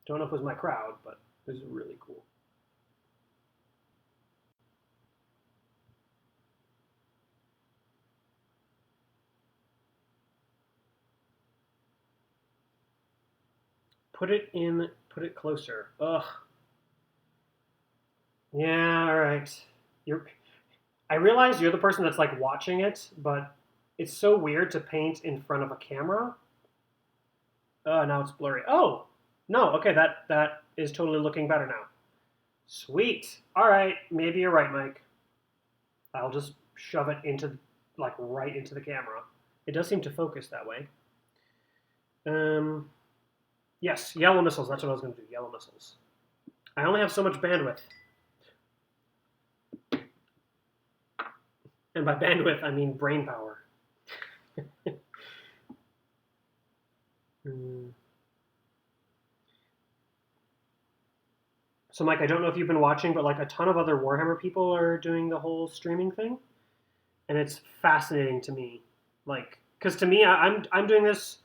Don't know if it was my crowd, but it was really cool. Put it closer. Ugh. Yeah, all right. You're I realize you're the person that's like watching it, but it's so weird to paint in front of a camera. Now it's blurry. Oh, no. Okay, that is totally looking better now. Sweet. All right, maybe you're right, Mike. I'll just shove it into like right into the camera. It does seem to focus that way. Um, yes, yellow missiles. That's what I was going to do. Yellow missiles. I only have so much bandwidth, and by bandwidth I mean brain power. Hmm. So, Mike, I don't know if you've been watching, but like a ton of other Warhammer people are doing the whole streaming thing, and it's fascinating to me. Like, because to me, I'm doing this.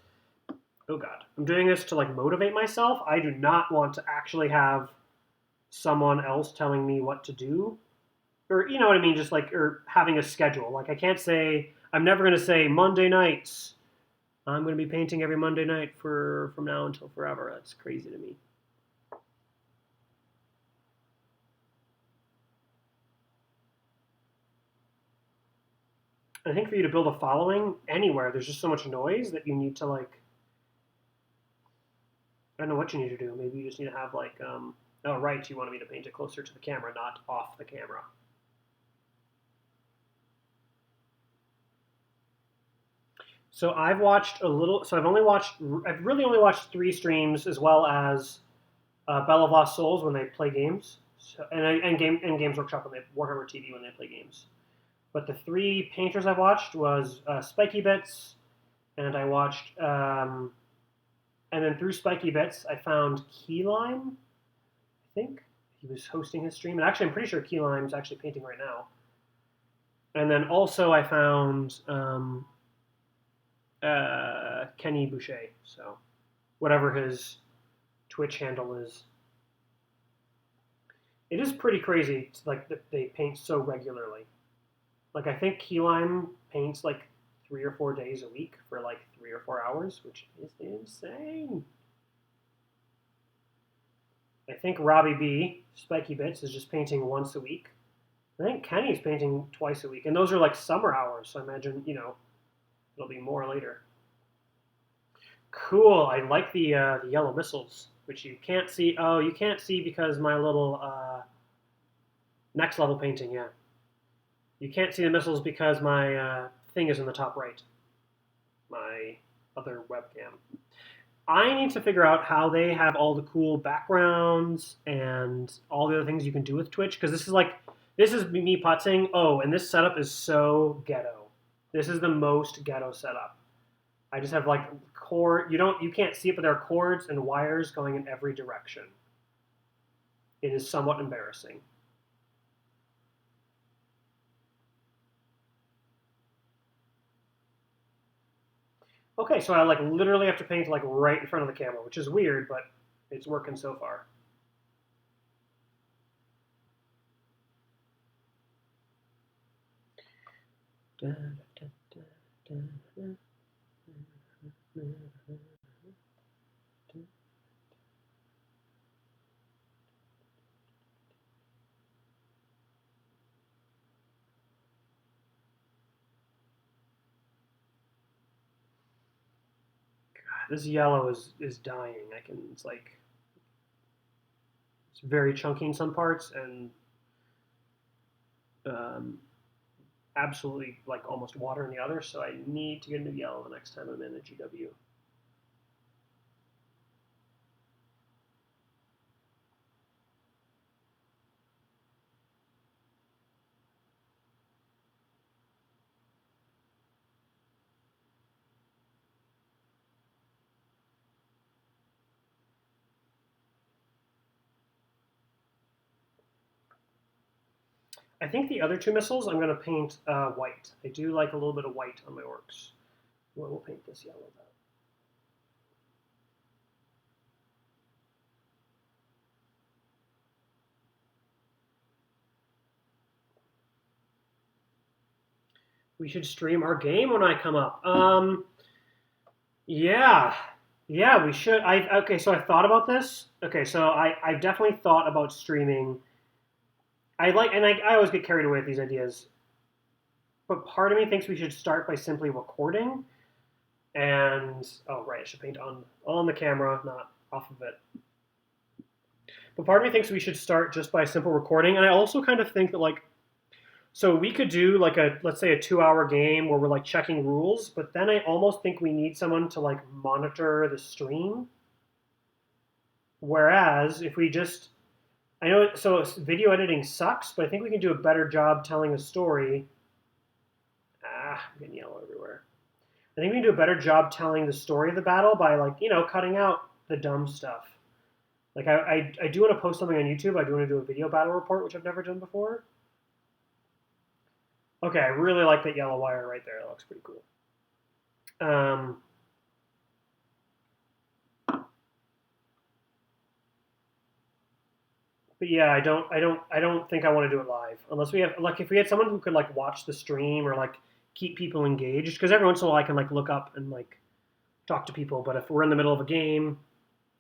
Oh God, I'm doing this to like motivate myself. I do not want to actually have someone else telling me what to do, or you know what I mean, just like or having a schedule. Like, I can't say I'm never going to say Monday nights. I'm going to be painting every Monday night for from now until forever. That's crazy to me. I think for you to build a following anywhere, there's just so much noise that you need to like. I don't know what you need to do. Maybe you just need to have like. Oh right, you wanted me to paint it closer to the camera, not off the camera. So I've watched a little. So I've only watched. I've really only watched three streams, as well as Bell of Lost Souls when they play games, so, and Games Workshop when they Warhammer TV when they play games. But the three painters I've watched was Spiky Bits, and I watched, and then through Spiky Bits I found Keyline. I think he was hosting his stream, and actually I'm pretty sure Keyline's actually painting right now. And then also I found Kenny Boucher. So whatever his Twitch handle is, it is pretty crazy. Like that they paint so regularly. Like I think Keyline paints like 3 or 4 days a week for like 3 or 4 hours, which is insane. I think Robbie B, Spiky Bits, is just painting once a week. I think Kenny's painting twice a week, and those are like summer hours. So I imagine it'll be more later. Cool. I like the yellow missiles, which you can't see. Oh, you can't see because my little next level painting. Yeah, you can't see the missiles because my thing is in the top right. My other webcam. I need to figure out how they have all the cool backgrounds and all the other things you can do with Twitch because this is me putzing. Oh, and this setup is so ghetto. This is the most ghetto setup. I just have like cord. You can't see it, but there are cords and wires going in every direction. It is somewhat embarrassing. Okay, so I like literally have to paint like right in front of the camera, which is weird, but it's working so far. This yellow is dying. I can it's like it's very chunky in some parts and um, absolutely like almost water in the other. So I need to get a new yellow the next time I'm in a GW. I think the other two missiles I'm going to paint white. I do like a little bit of white on my orcs. Well, we'll paint this yellow though. We should stream our game when I come up. Yeah. Yeah, we should. Okay, so I thought about this. Okay, so I've definitely thought about streaming. I always get carried away with these ideas, but part of me thinks we should start by simply recording. And oh right, I should paint on the camera, not off of it. But part of me thinks we should start just by simple recording, and I also kind of think that like so we could do like a let's say a 2 hour game where we're like checking rules, but then I almost think we need someone to like monitor the stream. Whereas if we just I know so video editing sucks, but I think we can do a better job telling a story. I'm getting yellow everywhere. I think we can do a better job telling the story of the battle by like cutting out the dumb stuff. Like I do want to post something on YouTube. I do want to do a video battle report, which I've never done before. Okay, I really like that yellow wire right there. That looks pretty cool. Um, but yeah, I don't think I want to do it live unless we have like if we had someone who could like watch the stream or like keep people engaged. Because every once in a while I can like look up and like talk to people. But if we're in the middle of a game,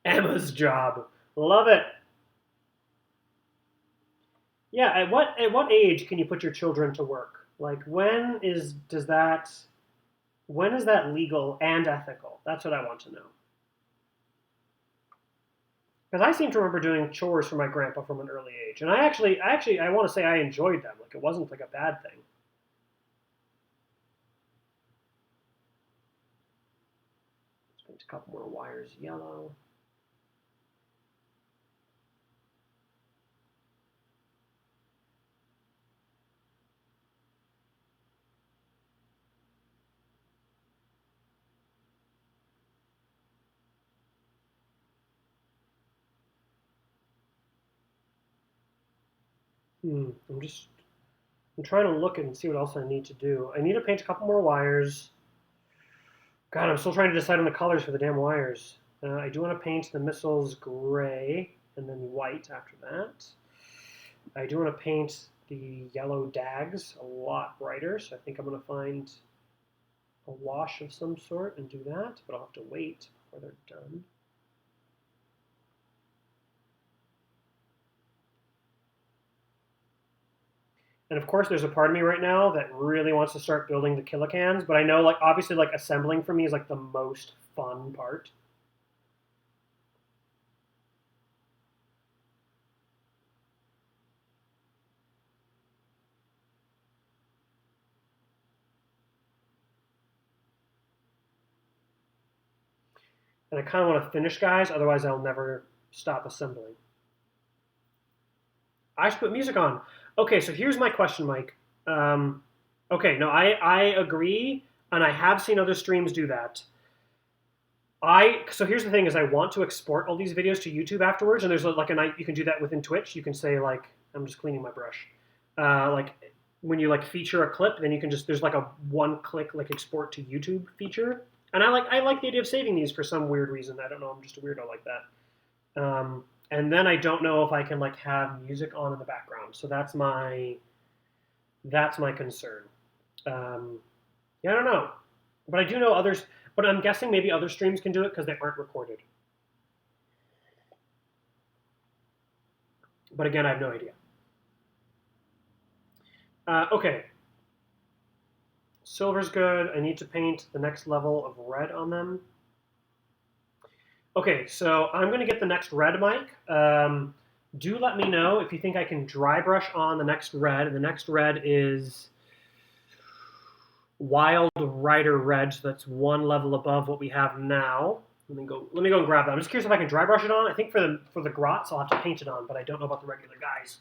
Emma's job, love it. Yeah, at what age can you put your children to work? Like when is that legal and ethical? That's what I want to know. Because I seem to remember doing chores for my grandpa from an early age, and I want to say I enjoyed them. Like it wasn't like a bad thing. Let's paint a couple more wires yellow. I'm trying to look and see what else I need to do. I need to paint a couple more wires. God, I'm still trying to decide on the colors for the damn wires. I do want to paint the missiles gray and then white after that. I do want to paint the yellow dags a lot brighter, so I think I'm going to find a wash of some sort and do that, but I'll have to wait before they're done. And of course, there's a part of me right now that really wants to start building the killicans, but I know, like, obviously, like, assembling for me is, like, the most fun part. And I kind of want to finish guys, otherwise, I'll never stop assembling. I should put music on. Okay, so here's my question, Mike. Um, okay, no, I agree, and I have seen other streams do that. So here's the thing: is I want to export all these videos to YouTube afterwards, and there's like a night you can do that within Twitch. You can say like, I'm just cleaning my brush. Like when you like feature a clip, then you can just there's like a one click like export to YouTube feature, and I like the idea of saving these for some weird reason. I don't know. I'm just a weirdo like that. And then I don't know if I can like have music on in the background. So that's my concern. Um, yeah, I don't know, but I do know others. But I'm guessing maybe other streams can do it because they aren't recorded. But again, I have no idea. Okay, silver's good. I need to paint the next level of red on them. Okay, so I'm going to get the next red, Mike. Do let me know if you think I can dry brush on the next red. And the next red is Wild Rider Red, so that's one level above what we have now. Let me go and grab that. I'm just curious if I can dry brush it on. I think for the grots I'll have to paint it on, but I don't know about the regular guys.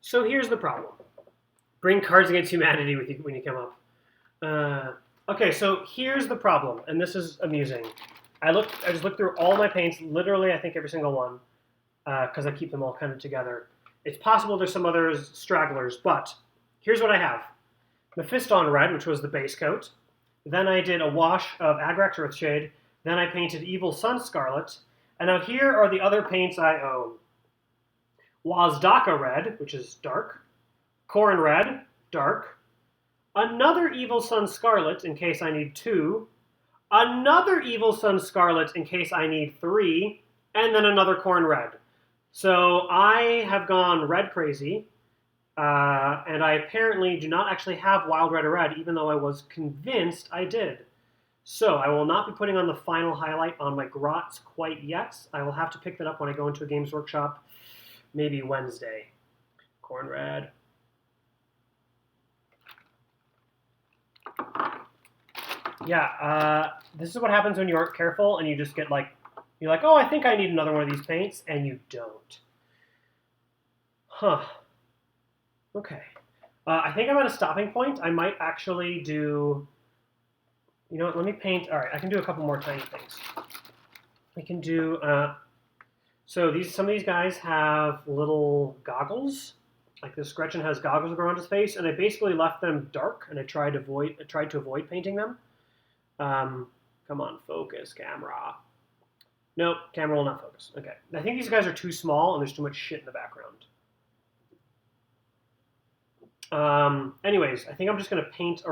So here's the problem. Bring Cards Against Humanity with you when you come up. Okay, so here's the problem, and this is amusing. I just looked through all my paints, literally I think every single one, because I keep them all kind of together. It's possible there's some others stragglers, but here's what I have. Mephiston Red, which was the base coat. Then I did a wash of Agrax Earthshade. Then I painted Evil Sun Scarlet. And now here are the other paints I own. Wazdaka Red, which is dark. Corrin Red, dark. Another Evil Sun Scarlet in case I need 2. Another Evil Sun Scarlet in case I need 3. And then another Corrin Red. So I have gone red crazy. And I apparently do not actually have Wild Red or Red, even though I was convinced I did. So I will not be putting on the final highlight on my grots quite yet. I will have to pick that up when I go into a Games Workshop, maybe Wednesday. Corrin Red. Yeah, this is what happens when you aren't careful and you just get like, you're like, oh, I think I need another one of these paints, and you don't. Huh. Okay. I think I'm at a stopping point. I might actually do, you know what, let me paint, all right, I can do a couple more tiny things. I can do, so some of these guys have little goggles. Like this Gretchen has goggles around his face, and I basically left them dark, and I tried to avoid painting them. Come on, focus, camera. Nope, camera will not focus. Okay, I think these guys are too small, and there's too much shit in the background. Anyways, I think I'm just going to paint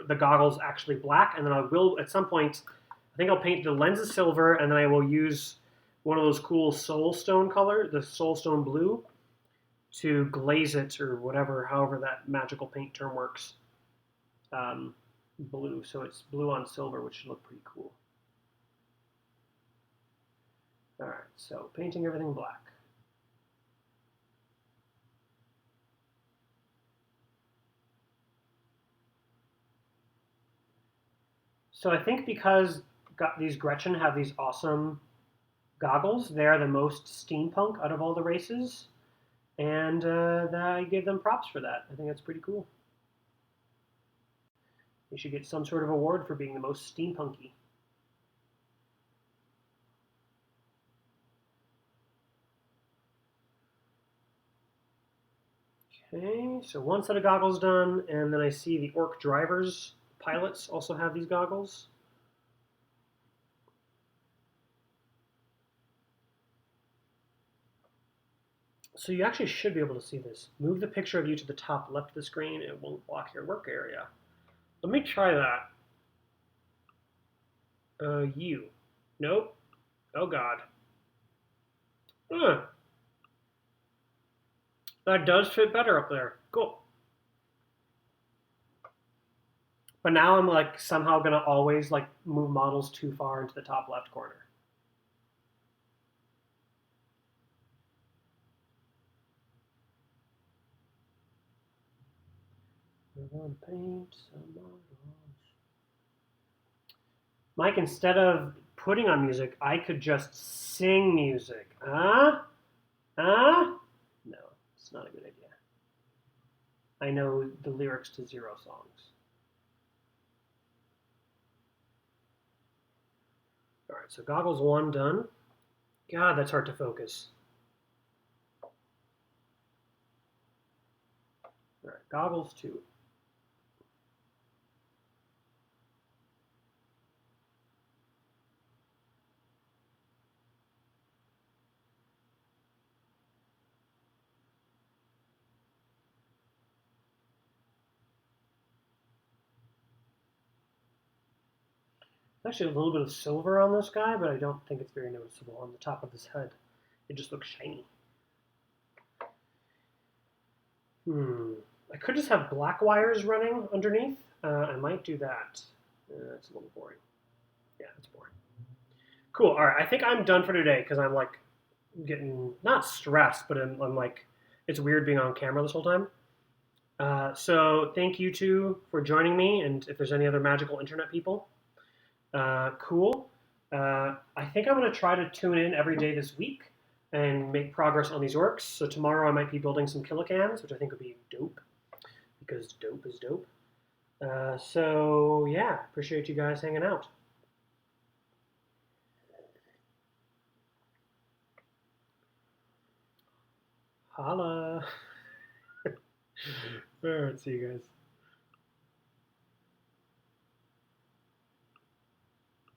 the goggles actually black, and then I will, at some point, I think I'll paint the lenses silver, and then I will use one of those cool soulstone color, the soulstone blue, to glaze it, or whatever, however that magical paint term works. Blue, so it's blue on silver, which should look pretty cool. Alright, so painting everything black. So I think because these Gretchen have these awesome goggles, they're the most steampunk out of all the races, and I give them props for that. I think that's pretty cool. They should get some sort of award for being the most steampunky. Okay, so one set of goggles done, and then I see the orc drivers, pilots also have these goggles. So you actually should be able to see this. Move the picture of you to the top left of the screen. It won't block your work area. Let me try that. You. Nope. Oh, God. That does fit better up there. Cool. But now I'm like somehow going to always like move models too far into the top left corner. We're going to paint some models. Mike, instead of putting on music, I could just sing music. No, it's not a good idea. I know the lyrics to 0 songs. All right, so goggles 1 done. God, that's hard to focus. All right, goggles 2. Actually, a little bit of silver on this guy, but I don't think it's very noticeable on the top of his head. It just looks shiny. I could just have black wires running underneath. I might do that. That's a little boring. Yeah, it's boring. Cool. All right, I think I'm done for today because I'm like getting not stressed, but I'm like it's weird being on camera this whole time. So thank you two for joining me, and if there's any other magical internet people. Cool. I think I'm going to try to tune in every day this week. and make progress on these orcs. So tomorrow I might be building some kilocans, which I think would be dope because dope is dope. So yeah, appreciate you guys hanging out. Holla. All right, see you guys.